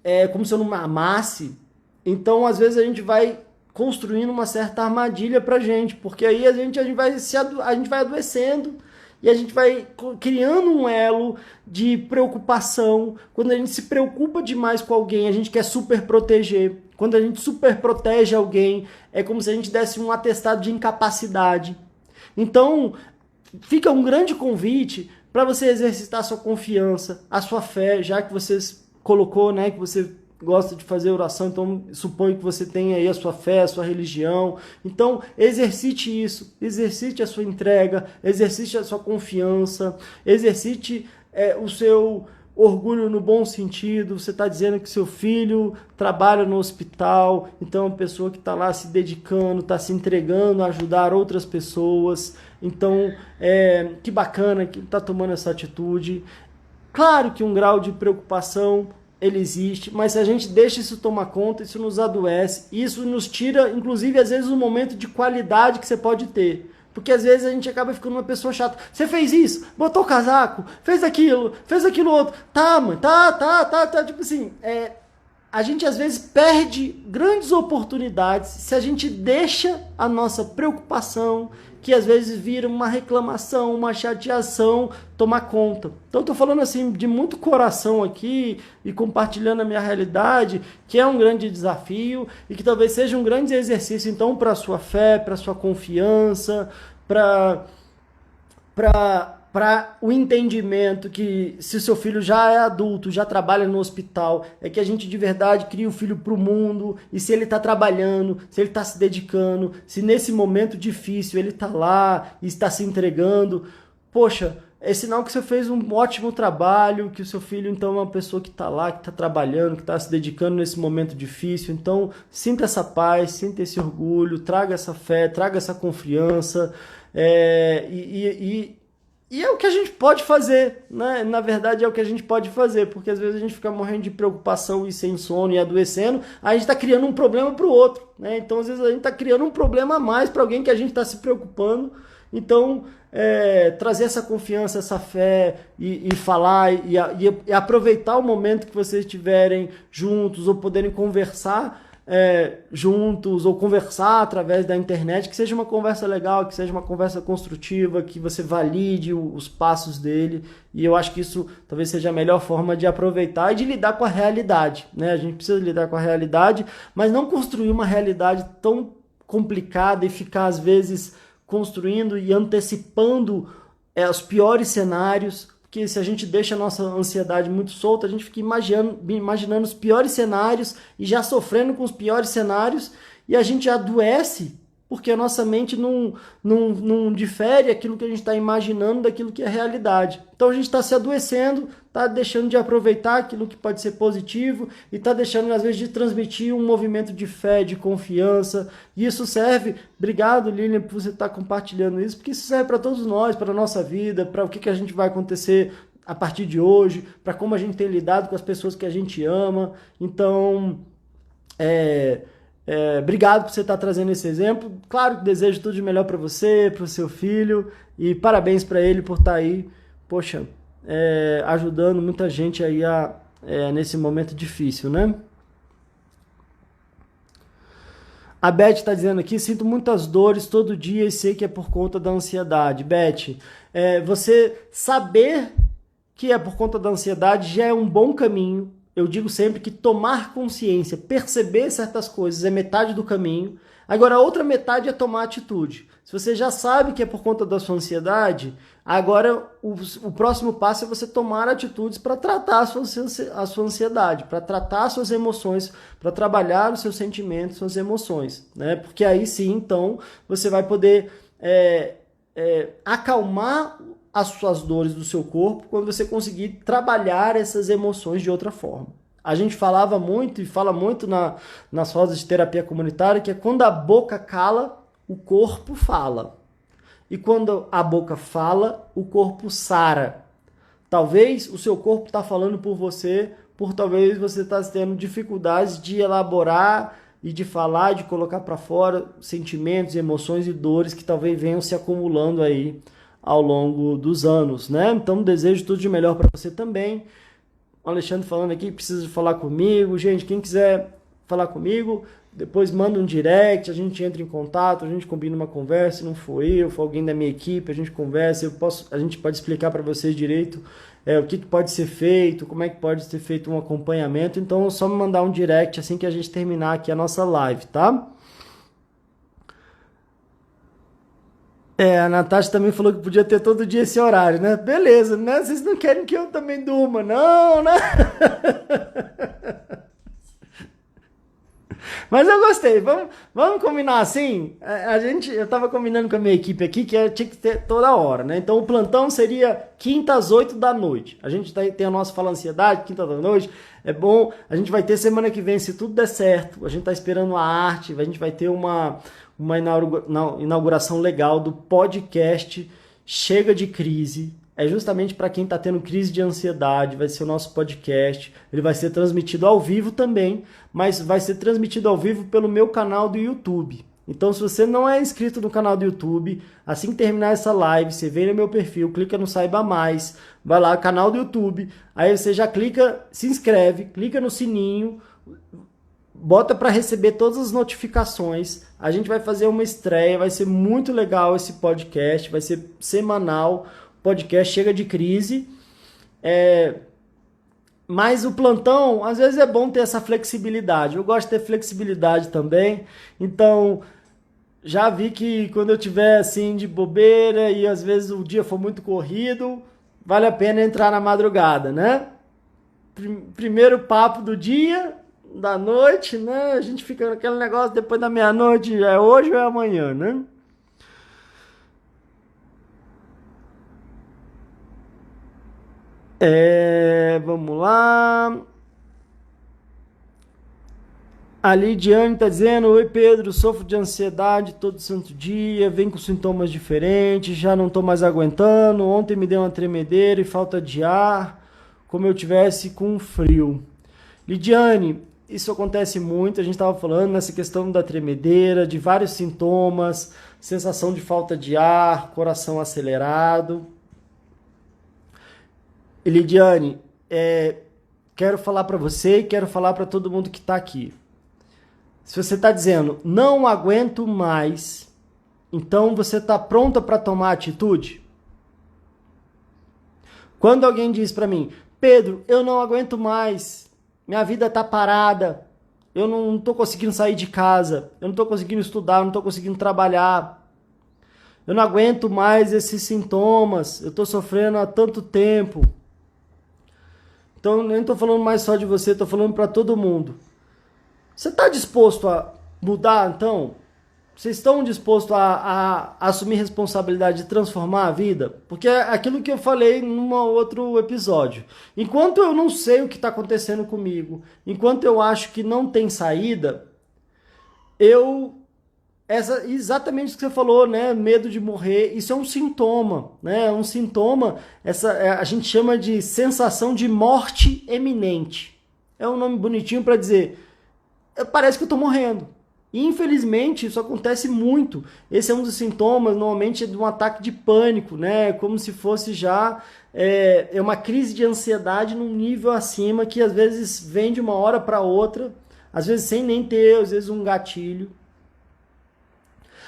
é como se eu não me amasse, então às vezes a gente vai construindo uma certa armadilha pra gente, porque aí a gente vai adoecendo, e a gente vai criando um elo de preocupação. Quando a gente se preocupa demais com alguém, a gente quer super proteger. Quando a gente super protege alguém, é como se a gente desse um atestado de incapacidade. Então, fica um grande convite para você exercitar a sua confiança, a sua fé, já que você colocou, né, que você gosta de fazer oração, então suponho que você tem aí a sua fé, a sua religião. Então, exercite isso, exercite a sua entrega, exercite a sua confiança, exercite o seu orgulho no bom sentido. Você está dizendo que seu filho trabalha no hospital, então é uma pessoa que está lá se dedicando, está se entregando a ajudar outras pessoas. Então, que bacana que está tomando essa atitude. Claro que um grau de preocupação ele existe, mas se a gente deixa isso tomar conta, isso nos adoece, isso nos tira, inclusive, às vezes, um momento de qualidade que você pode ter. Porque às vezes a gente acaba ficando uma pessoa chata. Você fez isso, botou o casaco, fez aquilo outro. Tá, mãe, tá. Tipo assim, a gente às vezes perde grandes oportunidades se a gente deixa a nossa preocupação, que às vezes vira uma reclamação, uma chateação, tomar conta. Então eu tô falando assim de muito coração aqui e compartilhando a minha realidade, que é um grande desafio e que talvez seja um grande exercício então para a sua fé, para a sua confiança, para o entendimento que se o seu filho já é adulto, já trabalha no hospital, é que a gente de verdade cria o filho para o mundo, e se ele está trabalhando, se ele está se dedicando, se nesse momento difícil ele está lá e está se entregando, poxa, é sinal que você fez um ótimo trabalho, que o seu filho então é uma pessoa que está lá, que está trabalhando, que está se dedicando nesse momento difícil. Então sinta essa paz, sinta esse orgulho, traga essa fé, traga essa confiança, e é o que a gente pode fazer, né? Na verdade é o que a gente pode fazer, porque às vezes a gente fica morrendo de preocupação e sem sono e adoecendo, aí a gente está criando um problema para o outro, né? Então às vezes a gente está criando um problema a mais para alguém que a gente está se preocupando. Então trazer essa confiança, essa fé e falar e aproveitar o momento que vocês estiverem juntos ou poderem conversar juntos ou conversar através da internet, que seja uma conversa legal, que seja uma conversa construtiva, que você valide os passos dele, e eu acho que isso talvez seja a melhor forma de aproveitar e de lidar com a realidade, né? A gente precisa lidar com a realidade, mas não construir uma realidade tão complicada e ficar às vezes construindo e antecipando os piores cenários, porque se a gente deixa a nossa ansiedade muito solta, a gente fica imaginando os piores cenários e já sofrendo com os piores cenários, e a gente adoece porque a nossa mente não difere aquilo que a gente está imaginando daquilo que é realidade. Então a gente está se adoecendo, está deixando de aproveitar aquilo que pode ser positivo e está deixando às vezes de transmitir um movimento de fé, de confiança. E isso serve, obrigado Lilian por você estar compartilhando isso, porque isso serve para todos nós, para a nossa vida, para o que a gente vai acontecer a partir de hoje, para como a gente tem lidado com as pessoas que a gente ama. Então, obrigado por você estar trazendo esse exemplo. Claro que desejo tudo de melhor para você, para o seu filho, e parabéns para ele por estar aí, poxa, ajudando muita gente aí nesse momento difícil, né? A Beth está dizendo aqui, sinto muitas dores todo dia e sei que é por conta da ansiedade. Beth, você saber que é por conta da ansiedade já é um bom caminho. Eu digo sempre que tomar consciência, perceber certas coisas é metade do caminho. Agora, a outra metade é tomar atitude. Se você já sabe que é por conta da sua ansiedade, agora o próximo passo é você tomar atitudes para tratar a sua ansiedade, para tratar as suas emoções, para trabalhar os seus sentimentos, suas emoções, né? Porque aí sim, então, você vai poder acalmar as suas dores do seu corpo quando você conseguir trabalhar essas emoções de outra forma. A gente falava muito e fala muito nas rodas de terapia comunitária que é quando a boca cala, o corpo fala. E quando a boca fala, o corpo sara. Talvez o seu corpo está falando por você, talvez você está tendo dificuldades de elaborar e de falar, de colocar para fora sentimentos, emoções e dores que talvez venham se acumulando aí ao longo dos anos, né? Então desejo tudo de melhor para você também. O Alexandre falando aqui, precisa falar comigo. Gente, quem quiser falar comigo, depois manda um direct, a gente entra em contato, a gente combina uma conversa, se não for eu, for alguém da minha equipe, a gente conversa, a gente pode explicar para vocês direito o que pode ser feito, como é que pode ser feito um acompanhamento. Então é só me mandar um direct assim que a gente terminar aqui a nossa live, tá? A Natasha também falou que podia ter todo dia esse horário, né? Beleza, né? Vocês não querem que eu também durma, não, né? Mas eu gostei, vamos combinar assim? Eu tava combinando com a minha equipe aqui que tinha que ter toda hora, né? Então o plantão seria quinta às 8 da noite. A gente tem a nossa Fala Ansiedade, quinta da noite, é bom. A gente vai ter semana que vem, se tudo der certo, a gente tá esperando a arte, a gente vai ter uma inauguração legal do podcast Chega de Crise. É justamente para quem está tendo crise de ansiedade, vai ser o nosso podcast. Ele vai ser transmitido ao vivo também, mas vai ser transmitido ao vivo pelo meu canal do YouTube. Então, se você não é inscrito no canal do YouTube, assim que terminar essa live, você vem no meu perfil, clica no Saiba Mais, vai lá, canal do YouTube, aí você já clica, se inscreve, clica no sininho, bota para receber todas as notificações. A gente vai fazer uma estreia, vai ser muito legal esse podcast, vai ser semanal. Podcast Chega de Crise. Mas o plantão, às vezes é bom ter essa flexibilidade. Eu gosto de ter flexibilidade também. Então, já vi que quando eu tiver assim de bobeira e às vezes o dia for muito corrido, vale a pena entrar na madrugada, né? Primeiro papo do dia, da noite, né? A gente fica naquele negócio depois da meia-noite, é hoje ou é amanhã, né? Vamos lá. A Lidiane está dizendo: oi Pedro, sofro de ansiedade todo santo dia, vem com sintomas diferentes, já não estou mais aguentando. Ontem me deu uma tremedeira e falta de ar, como eu tivesse com frio. Lidiane, isso acontece muito, a gente estava falando nessa questão da tremedeira, de vários sintomas, sensação de falta de ar, coração acelerado. Lidiane, quero falar para você e quero falar para todo mundo que está aqui. Se você está dizendo, não aguento mais, então você está pronta para tomar atitude? Quando alguém diz para mim, Pedro, eu não aguento mais, minha vida está parada, eu não estou conseguindo sair de casa, eu não estou conseguindo estudar, eu não estou conseguindo trabalhar, eu não aguento mais esses sintomas, eu estou sofrendo há tanto tempo. Então, nem estou falando mais só de você, estou falando para todo mundo. Você está disposto a mudar, então? Vocês estão dispostos a assumir responsabilidade de transformar a vida? Porque é aquilo que eu falei num outro episódio. Enquanto eu não sei o que está acontecendo comigo, enquanto eu acho que não tem saída, exatamente o que você falou, né? Medo de morrer, isso é um sintoma, né? É um sintoma, a gente chama de sensação de morte eminente. É um nome bonitinho para dizer, parece que eu estou morrendo. E infelizmente isso acontece muito. Esse é um dos sintomas, normalmente, de um ataque de pânico, né? Como se fosse já uma crise de ansiedade num nível acima que às vezes vem de uma hora para outra, às vezes sem nem ter, às vezes, um gatilho.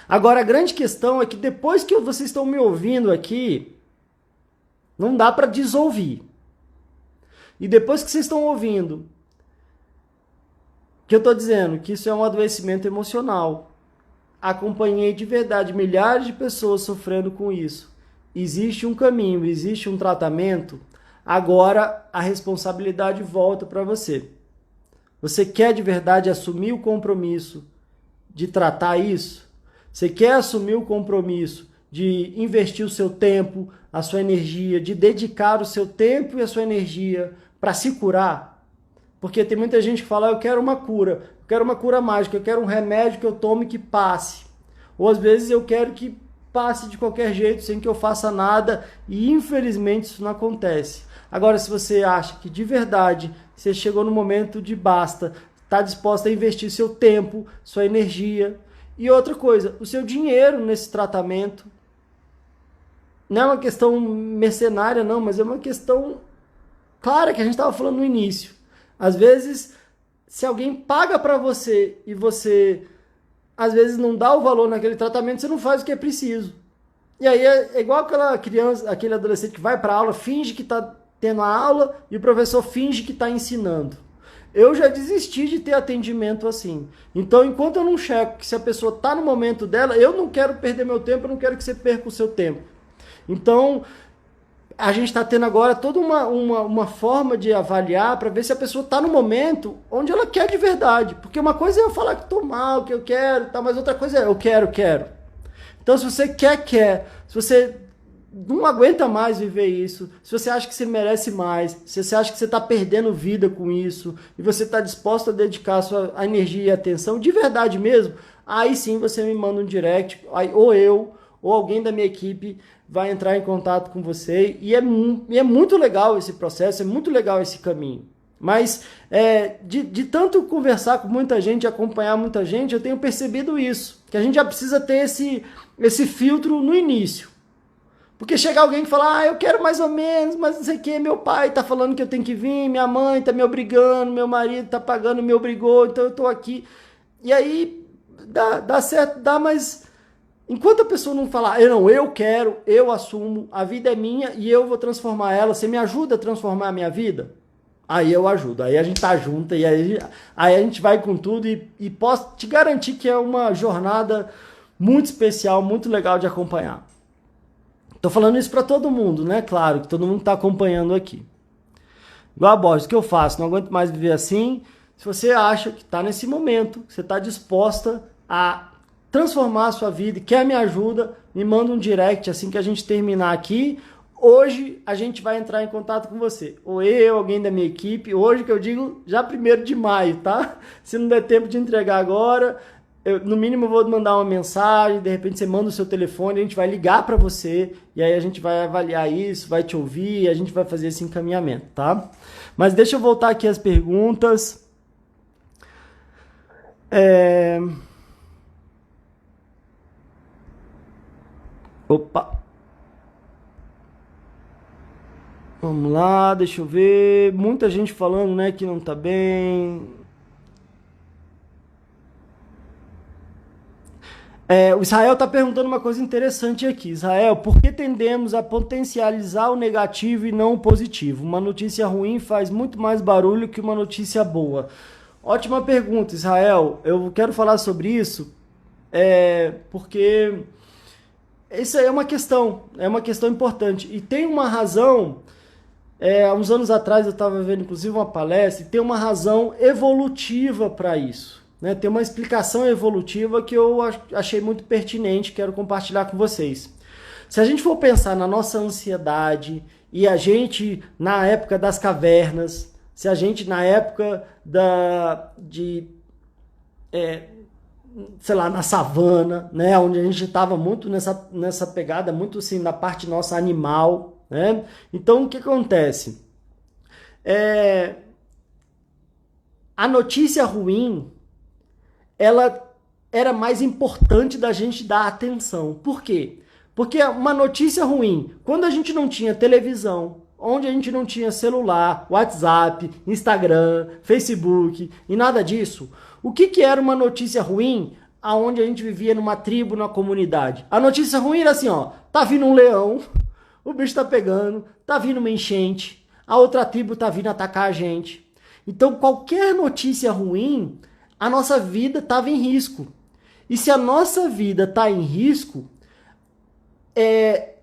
Agora, a grande questão é que depois que vocês estão me ouvindo aqui, não dá para desouvir. E depois que vocês estão ouvindo, que eu estou dizendo que isso é um adoecimento emocional, acompanhei de verdade milhares de pessoas sofrendo com isso. Existe um caminho, existe um tratamento, agora a responsabilidade volta para você. Você quer de verdade assumir o compromisso de tratar isso? Você quer assumir o compromisso de investir o seu tempo, a sua energia, de dedicar o seu tempo e a sua energia para se curar? Porque tem muita gente que fala, eu quero uma cura mágica, eu quero um remédio que eu tome que passe. Ou às vezes eu quero que passe de qualquer jeito, sem que eu faça nada, e infelizmente isso não acontece. Agora, se você acha que de verdade você chegou no momento de basta, está disposta a investir seu tempo, sua energia, e outra coisa, o seu dinheiro nesse tratamento, não é uma questão mercenária não, mas é uma questão clara que a gente estava falando no início. Às vezes, se alguém paga para você e você, às vezes, não dá o valor naquele tratamento, você não faz o que é preciso. E aí é igual aquela criança, aquele adolescente que vai para a aula, finge que está tendo a aula e o professor finge que está ensinando. Eu já desisti de ter atendimento assim. Então, enquanto eu não checo que se a pessoa está no momento dela, eu não quero perder meu tempo, eu não quero que você perca o seu tempo. Então, a gente está tendo agora toda uma forma de avaliar para ver se a pessoa está no momento onde ela quer de verdade. Porque uma coisa é eu falar que estou mal, que eu quero, tá, mas outra coisa é eu quero. Então, se você quer. Se você não aguenta mais viver isso, se você acha que você merece mais, se você acha que você está perdendo vida com isso, e você está disposto a dedicar a energia e atenção de verdade mesmo, aí sim você me manda um direct, aí, ou eu, ou alguém da minha equipe vai entrar em contato com você, e é muito legal esse processo, é muito legal esse caminho. Mas de tanto conversar com muita gente, acompanhar muita gente, eu tenho percebido isso, que a gente já precisa ter esse filtro no início. Porque chega alguém que fala, eu quero mais ou menos, mas não sei o que, meu pai tá falando que eu tenho que vir, minha mãe tá me obrigando, meu marido tá pagando, me obrigou, então eu tô aqui. E aí dá certo, mas enquanto a pessoa não falar, eu quero, eu assumo, a vida é minha e eu vou transformar ela, você me ajuda a transformar a minha vida? Aí eu ajudo, aí a gente tá junto, e aí a gente vai com tudo e posso te garantir que é uma jornada muito especial, muito legal de acompanhar. Tô falando isso para todo mundo, né? Claro, que todo mundo tá acompanhando aqui. Igual a Borges, o que eu faço? Não aguento mais viver assim. Se você acha que tá nesse momento, que você tá disposta a transformar a sua vida e quer me ajuda, me manda um direct assim que a gente terminar aqui. Hoje a gente vai entrar em contato com você. Ou eu, alguém da minha equipe. Hoje que eu digo, já 1º de maio, tá? Se não der tempo de entregar agora, no mínimo eu vou mandar uma mensagem, de repente você manda o seu telefone, a gente vai ligar para você, e aí a gente vai avaliar isso, vai te ouvir, e a gente vai fazer esse encaminhamento, tá? Mas deixa eu voltar aqui às perguntas. Opa! Vamos lá, deixa eu ver. Muita gente falando, né, que não tá bem. O Israel está perguntando uma coisa interessante aqui. Israel, por que tendemos a potencializar o negativo e não o positivo? Uma notícia ruim faz muito mais barulho que uma notícia boa. Ótima pergunta, Israel. Eu quero falar sobre isso porque isso é uma questão importante. E tem uma razão, há uns anos atrás eu estava vendo inclusive uma palestra, e tem uma razão evolutiva para isso. Né, tem uma explicação evolutiva que eu achei muito pertinente, quero compartilhar com vocês. Se a gente for pensar na nossa ansiedade, e a gente na época das cavernas, se a gente na época sei lá, na savana, né, onde a gente estava muito nessa pegada, muito assim, na parte nossa animal, né? Então o que acontece? A notícia ruim, ela era mais importante da gente dar atenção. Por quê? Porque uma notícia ruim, quando a gente não tinha televisão, onde a gente não tinha celular, WhatsApp, Instagram, Facebook e nada disso, o que era uma notícia ruim? aonde a gente vivia numa tribo, numa comunidade. A notícia ruim era assim, ó, tá vindo um leão, o bicho tá pegando, tá vindo uma enchente, a outra tribo tá vindo atacar a gente. Então, qualquer notícia ruim, a nossa vida estava em risco. E se a nossa vida está em risco,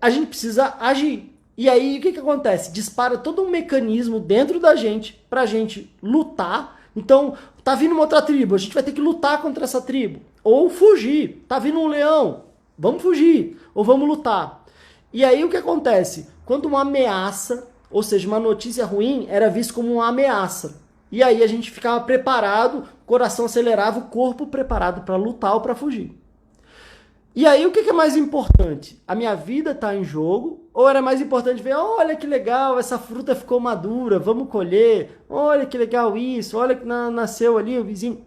a gente precisa agir. E aí, o que acontece? Dispara todo um mecanismo dentro da gente para a gente lutar. Então, tá vindo uma outra tribo, a gente vai ter que lutar contra essa tribo. Ou fugir. Tá vindo um leão, vamos fugir. Ou vamos lutar. E aí, o que acontece? Quando uma ameaça, ou seja, uma notícia ruim, era visto como uma ameaça. E aí a gente ficava preparado, o coração acelerava, o corpo preparado para lutar ou para fugir. E aí o que é mais importante? A minha vida está em jogo? Ou era mais importante ver, olha que legal, essa fruta ficou madura, vamos colher, olha que legal isso, olha que nasceu ali o vizinho.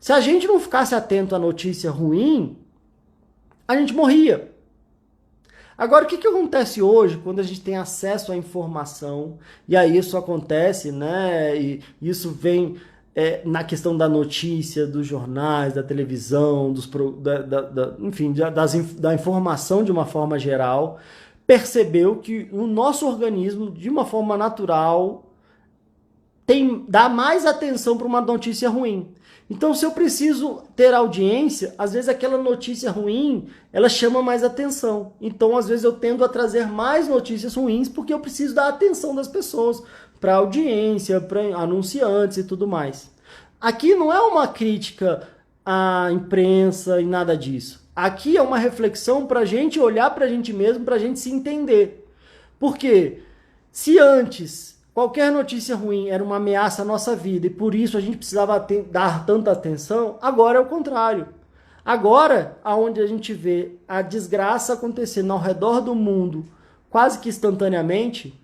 Se a gente não ficasse atento à notícia ruim, a gente morria. Agora, o que acontece hoje quando a gente tem acesso à informação? E aí isso acontece, né? E isso vem na questão da notícia, dos jornais, da televisão, enfim, da informação de uma forma geral. Percebeu que o nosso organismo, de uma forma natural, dá mais atenção para uma notícia ruim. Então, se eu preciso ter audiência, às vezes aquela notícia ruim, ela chama mais atenção. Então, às vezes eu tendo a trazer mais notícias ruins porque eu preciso da atenção das pessoas para audiência, para anunciantes e tudo mais. Aqui não é uma crítica à imprensa e nada disso. Aqui é uma reflexão para a gente olhar para a gente mesmo, para a gente se entender. Porque se antes qualquer notícia ruim era uma ameaça à nossa vida e por isso a gente precisava dar tanta atenção, agora é o contrário. Agora, aonde a gente vê a desgraça acontecendo ao redor do mundo quase que instantaneamente,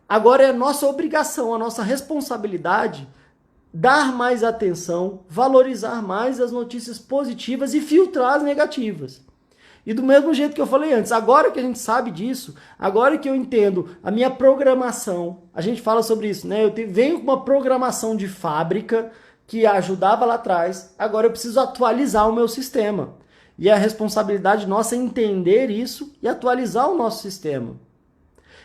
agora é nossa obrigação, a nossa responsabilidade dar mais atenção, valorizar mais as notícias positivas e filtrar as negativas. E do mesmo jeito que eu falei antes, agora que a gente sabe disso, agora que eu entendo a minha programação, a gente fala sobre isso, né? Venho com uma programação de fábrica que ajudava lá atrás, agora eu preciso atualizar o meu sistema. E é a responsabilidade nossa entender isso e atualizar o nosso sistema.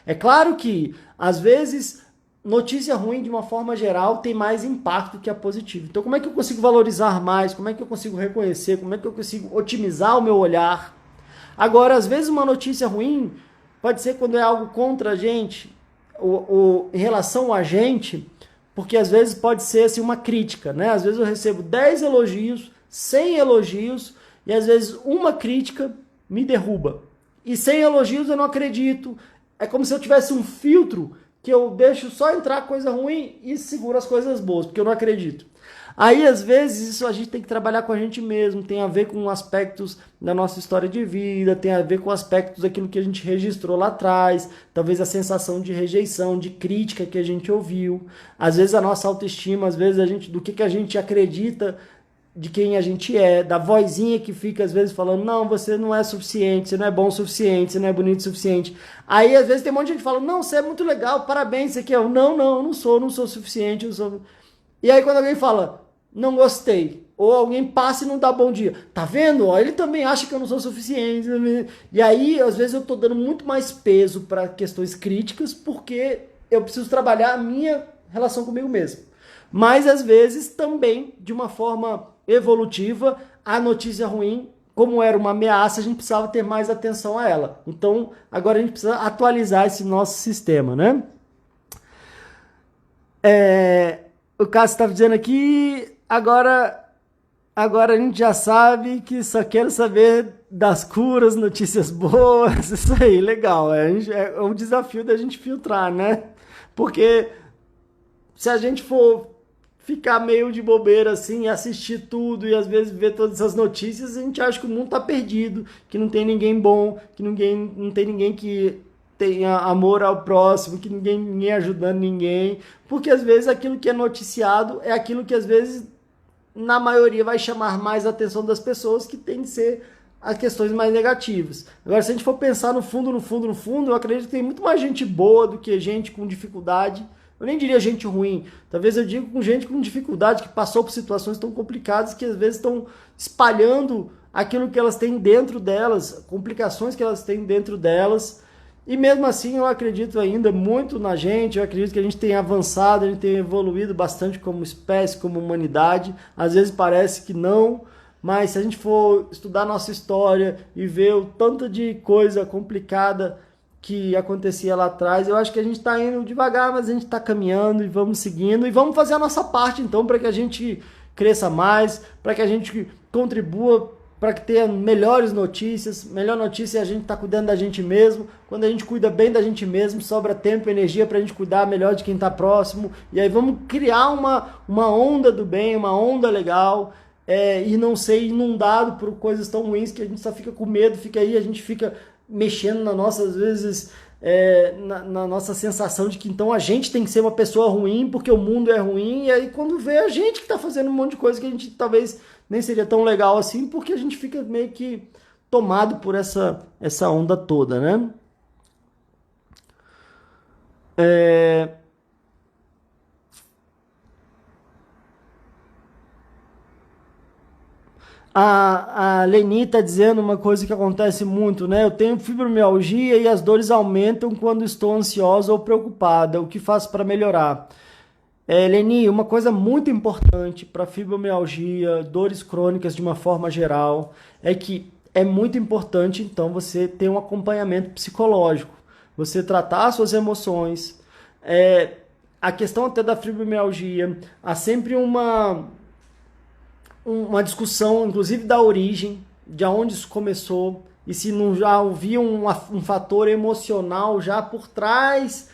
É claro que, às vezes, notícia ruim, de uma forma geral, tem mais impacto que a positiva. Então, como é que eu consigo valorizar mais? Como é que eu consigo reconhecer? Como é que eu consigo otimizar o meu olhar? Agora, às vezes uma notícia ruim pode ser quando é algo contra a gente, ou em relação a gente, porque às vezes pode ser assim, uma crítica, né? Às vezes eu recebo 10 elogios, 100 elogios, e às vezes uma crítica me derruba. E 100 elogios eu não acredito. É como se eu tivesse um filtro que eu deixo só entrar coisa ruim e seguro as coisas boas, porque eu não acredito. Aí, às vezes, isso a gente tem que trabalhar com a gente mesmo, tem a ver com aspectos da nossa história de vida, tem a ver com aspectos daquilo que a gente registrou lá atrás, talvez a sensação de rejeição, de crítica que a gente ouviu, às vezes a nossa autoestima, às vezes do que a gente acredita de quem a gente é, da vozinha que fica às vezes falando, não, você não é suficiente, você não é bom o suficiente, você não é bonito o suficiente. Aí, às vezes, tem um monte de gente que fala, não, você é muito legal, parabéns, você aqui é eu não sou suficiente, eu sou... E aí quando alguém fala, não gostei, ou alguém passa e não dá bom dia, tá vendo? Ó, ele também acha que eu não sou suficiente. E aí, às vezes, eu tô dando muito mais peso para questões críticas, porque eu preciso trabalhar a minha relação comigo mesmo. Mas, às vezes, também, de uma forma evolutiva, a notícia ruim, como era uma ameaça, a gente precisava ter mais atenção a ela. Então, agora a gente precisa atualizar esse nosso sistema, né? O Cássio estava dizendo aqui, agora a gente já sabe que só quero saber das curas, notícias boas, isso aí, legal. É um desafio da gente filtrar, né? Porque se a gente for ficar meio de bobeira assim, assistir tudo e às vezes ver todas essas notícias, a gente acha que o mundo tá perdido, que não tem ninguém bom, que não tem ninguém que tenha amor ao próximo, que ninguém ajudando ninguém, porque às vezes aquilo que é noticiado é aquilo que às vezes, na maioria, vai chamar mais a atenção das pessoas, que tem de ser as questões mais negativas. Agora, se a gente for pensar no fundo, eu acredito que tem muito mais gente boa do que gente com dificuldade. Eu nem diria gente ruim, talvez eu diga com gente com dificuldade, que passou por situações tão complicadas que às vezes estão espalhando aquilo que elas têm dentro delas, complicações que elas têm dentro delas. E mesmo assim eu acredito ainda muito na gente, eu acredito que a gente tem avançado, a gente tem evoluído bastante como espécie, como humanidade. Às vezes parece que não, mas se a gente for estudar nossa história e ver o tanto de coisa complicada que acontecia lá atrás, eu acho que a gente está indo devagar, mas a gente está caminhando e vamos seguindo e vamos fazer a nossa parte então para que a gente cresça mais, para que a gente contribua para que tenha melhores notícias. Melhor notícia é a gente estar cuidando da gente mesmo. Quando a gente cuida bem da gente mesmo, sobra tempo e energia para a gente cuidar melhor de quem está próximo. E aí vamos criar uma onda do bem, uma onda legal, e não ser inundado por coisas tão ruins que a gente só fica com medo, fica aí, a gente fica mexendo na nossa, às vezes, na nossa sensação de que então a gente tem que ser uma pessoa ruim porque o mundo é ruim. E aí quando vê a gente que está fazendo um monte de coisa que a gente talvez nem seria tão legal assim, porque a gente fica meio que tomado por essa onda toda, né? A Leni está dizendo uma coisa que acontece muito, né? Eu tenho fibromialgia e as dores aumentam quando estou ansiosa ou preocupada. O que faço para melhorar? Leni, uma coisa muito importante para fibromialgia, dores crônicas de uma forma geral, é que é muito importante, então, você ter um acompanhamento psicológico, você tratar as suas emoções. A questão até da fibromialgia, há sempre uma discussão, inclusive da origem, de onde isso começou, e se não já havia um fator emocional já por trás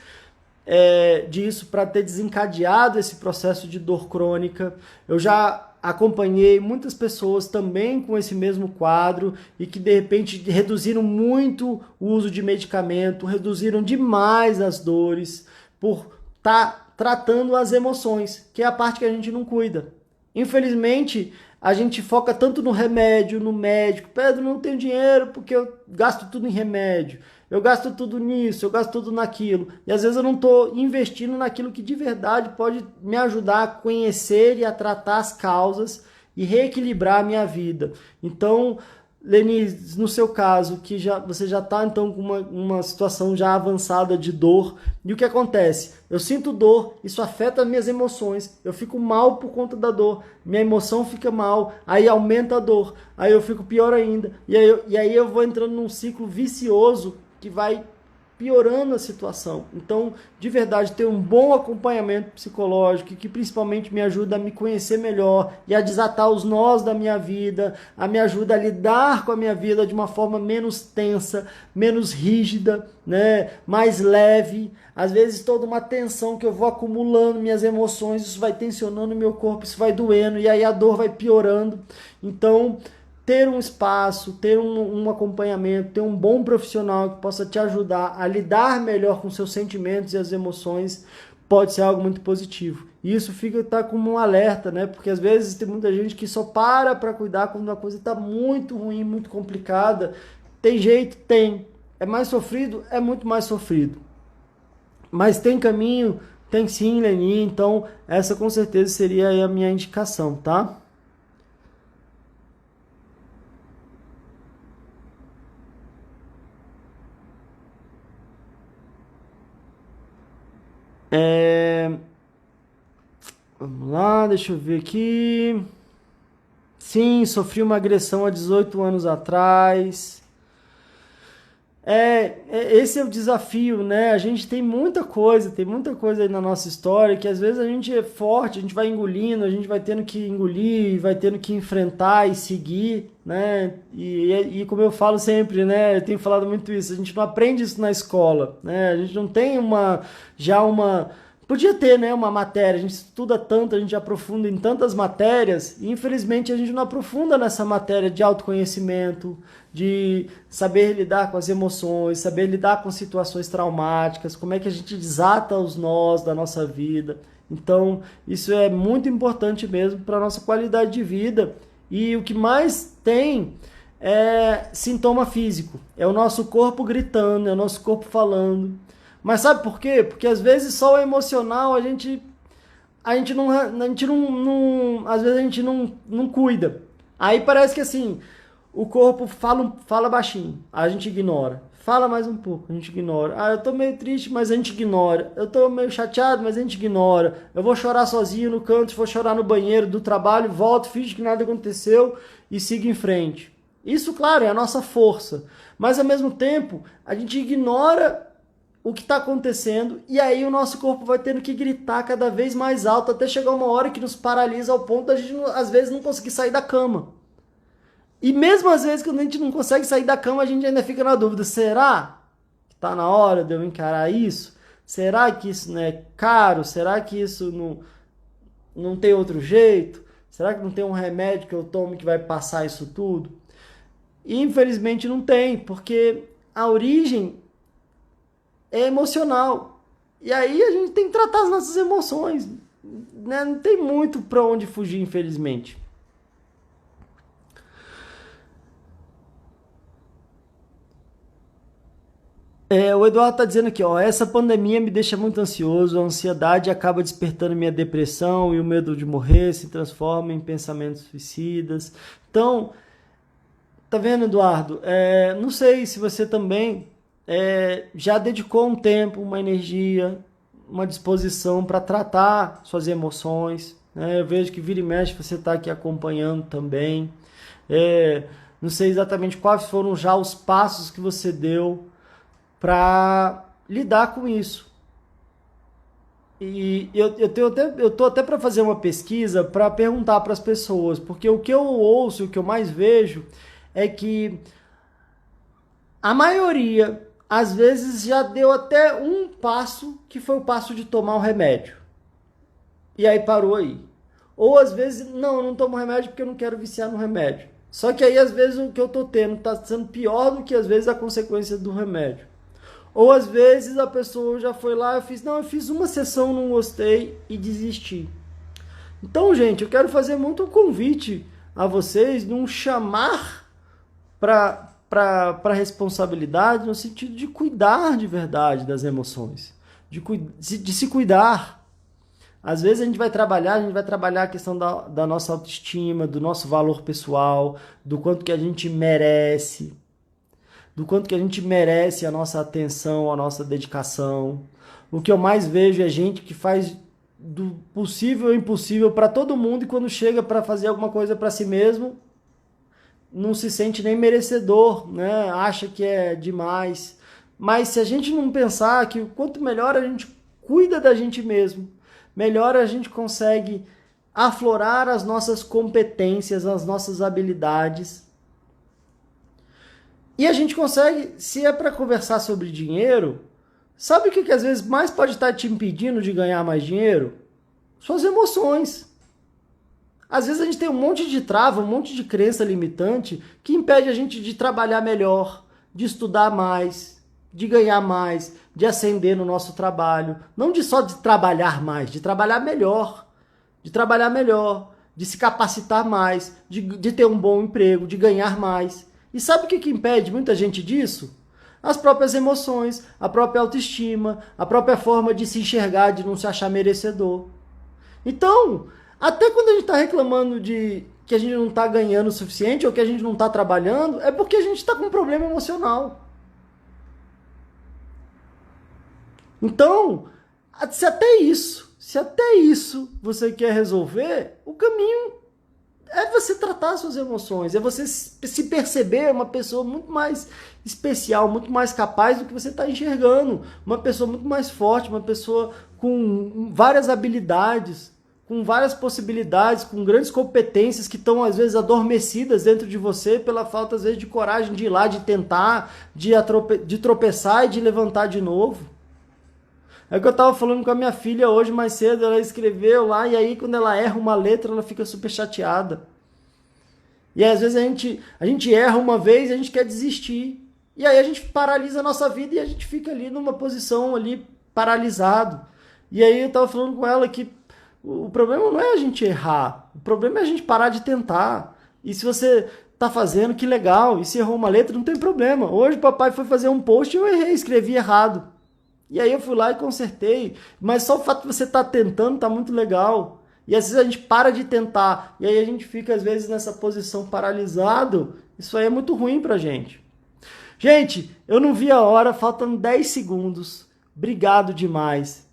disso para ter desencadeado esse processo de dor crônica. Eu já acompanhei muitas pessoas também com esse mesmo quadro e que de repente reduziram muito o uso de medicamento, reduziram demais as dores por estar tratando as emoções, que é a parte que a gente não cuida. Infelizmente, a gente foca tanto no remédio, no médico. Pedro, não tenho dinheiro porque eu gasto tudo em remédio. Eu gasto tudo nisso, eu gasto tudo naquilo. E às vezes eu não estou investindo naquilo que de verdade pode me ajudar a conhecer e a tratar as causas e reequilibrar a minha vida. Então, Leni, no seu caso, que você já está então com uma situação já avançada de dor, e o que acontece? Eu sinto dor, isso afeta as minhas emoções, eu fico mal por conta da dor, minha emoção fica mal, aí aumenta a dor, aí eu fico pior ainda, e aí eu vou entrando num ciclo vicioso que vai piorando a situação. Então, de verdade, ter um bom acompanhamento psicológico que principalmente me ajuda a me conhecer melhor e a desatar os nós da minha vida, a me ajuda a lidar com a minha vida de uma forma menos tensa, menos rígida, né? Mais leve. Às vezes toda uma tensão que eu vou acumulando, minhas emoções, isso vai tensionando meu corpo, isso vai doendo e aí a dor vai piorando. Então, ter um espaço, ter um acompanhamento, ter um bom profissional que possa te ajudar a lidar melhor com seus sentimentos e as emoções pode ser algo muito positivo. E isso tá como um alerta, né? Porque às vezes tem muita gente que só para cuidar quando a coisa está muito ruim, muito complicada. Tem jeito? Tem. É mais sofrido? É muito mais sofrido. Mas tem caminho? Tem sim, Leni. Então essa com certeza seria aí a minha indicação, tá? Vamos lá, deixa eu ver aqui. Sim, sofri uma agressão há 18 anos atrás. Esse é o desafio, né? A gente tem muita coisa aí na nossa história que às vezes a gente é forte, a gente vai engolindo, a gente vai tendo que engolir, vai tendo que enfrentar e seguir, né? E como eu falo sempre, né? Eu tenho falado muito isso, a gente não aprende isso na escola, né? A gente não tem podia ter, né, uma matéria, a gente estuda tanto, a gente aprofunda em tantas matérias, e infelizmente a gente não aprofunda nessa matéria de autoconhecimento, de saber lidar com as emoções, saber lidar com situações traumáticas, como é que a gente desata os nós da nossa vida. Então, isso é muito importante mesmo para a nossa qualidade de vida. E o que mais tem é sintoma físico, é o nosso corpo gritando, é o nosso corpo falando. Mas sabe por quê? Porque às vezes só o emocional às vezes a gente não cuida. Aí parece que assim, o corpo fala baixinho, a gente ignora. Fala mais um pouco, a gente ignora. Ah, eu tô meio triste, mas a gente ignora. Eu tô meio chateado, mas a gente ignora. Eu vou chorar sozinho no canto, vou chorar no banheiro do trabalho, volto, finge que nada aconteceu e sigo em frente. Isso, claro, é a nossa força. Mas ao mesmo tempo, a gente ignora o que está acontecendo e aí o nosso corpo vai tendo que gritar cada vez mais alto até chegar uma hora que nos paralisa ao ponto da gente, às vezes, não conseguir sair da cama. E mesmo às vezes, quando a gente não consegue sair da cama, a gente ainda fica na dúvida, será que está na hora de eu encarar isso? Será que isso não é caro? Será que isso não tem outro jeito? Será que não tem um remédio que eu tome que vai passar isso tudo? E infelizmente não tem, porque a origem é emocional. E aí a gente tem que tratar as nossas emoções, né? Não tem muito para onde fugir, infelizmente. O Eduardo está dizendo aqui, ó, essa pandemia me deixa muito ansioso, a ansiedade acaba despertando minha depressão e o medo de morrer se transforma em pensamentos suicidas. Então, tá vendo, Eduardo? Não sei se você também já dedicou um tempo, uma energia, uma disposição para tratar suas emoções, né? Eu vejo que vira e mexe você está aqui acompanhando também. Não sei exatamente quais foram já os passos que você deu para lidar com isso. E eu tô até para fazer uma pesquisa para perguntar para as pessoas, porque o que eu ouço, o que eu mais vejo é que a maioria, às vezes, já deu até um passo, que foi o passo de tomar o remédio. E aí parou aí. Ou às vezes, não tomo remédio porque eu não quero viciar no remédio. Só que aí, às vezes, o que eu tô tendo tá sendo pior do que, às vezes, a consequência do remédio. Ou às vezes a pessoa já foi lá, eu fiz uma sessão, não gostei e desisti. Então, gente, eu quero fazer muito um convite a vocês de um chamar para responsabilidade no sentido de cuidar de verdade das emoções, de se cuidar. Às vezes a gente vai trabalhar a questão da nossa autoestima, do nosso valor pessoal, do quanto que a gente merece, a nossa atenção, a nossa dedicação. O que eu mais vejo é gente que faz do possível e impossível para todo mundo e quando chega para fazer alguma coisa para si mesmo, não se sente nem merecedor, né? Acha que é demais. Mas se a gente não pensar que quanto melhor a gente cuida da gente mesmo, melhor a gente consegue aflorar as nossas competências, as nossas habilidades. E a gente consegue, se é para conversar sobre dinheiro, sabe o que às vezes mais pode estar te impedindo de ganhar mais dinheiro? Suas emoções. Às vezes a gente tem um monte de trava, um monte de crença limitante que impede a gente de trabalhar melhor, de estudar mais, de ganhar mais, de ascender no nosso trabalho. Não só de trabalhar mais, de trabalhar melhor. De se capacitar mais, de ter um bom emprego, de ganhar mais. E sabe o que impede muita gente disso? As próprias emoções, a própria autoestima, a própria forma de se enxergar, de não se achar merecedor. Então, até quando a gente está reclamando de que a gente não está ganhando o suficiente ou que a gente não está trabalhando, é porque a gente está com um problema emocional. Então, se até isso você quer resolver, o caminho é você tratar suas emoções, é você se perceber uma pessoa muito mais especial, muito mais capaz do que você está enxergando. Uma pessoa muito mais forte, uma pessoa com várias habilidades, com várias possibilidades, com grandes competências que estão às vezes adormecidas dentro de você pela falta às vezes de coragem de ir lá, de tentar, de tropeçar e de levantar de novo. É o que eu estava falando com a minha filha hoje mais cedo, ela escreveu lá e aí quando ela erra uma letra ela fica super chateada. E aí, às vezes a gente erra uma vez e a gente quer desistir. E aí a gente paralisa a nossa vida e a gente fica ali numa posição ali paralisado. E aí eu estava falando com ela que o problema não é a gente errar, o problema é a gente parar de tentar. E se você tá fazendo, que legal, e se errou uma letra, não tem problema. Hoje o papai foi fazer um post e eu errei, escrevi errado. E aí eu fui lá e consertei. Mas só o fato de você estar tentando tá muito legal. E às vezes a gente para de tentar. E aí a gente fica, às vezes, nessa posição paralisado. Isso aí é muito ruim pra gente. Gente, eu não vi a hora, faltam 10 segundos. Obrigado demais.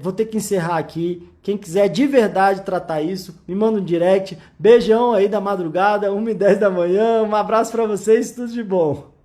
Vou ter que encerrar aqui. Quem quiser de verdade tratar isso, me manda um direct. Beijão aí da madrugada, 1h10 da manhã. Um abraço pra vocês, tudo de bom.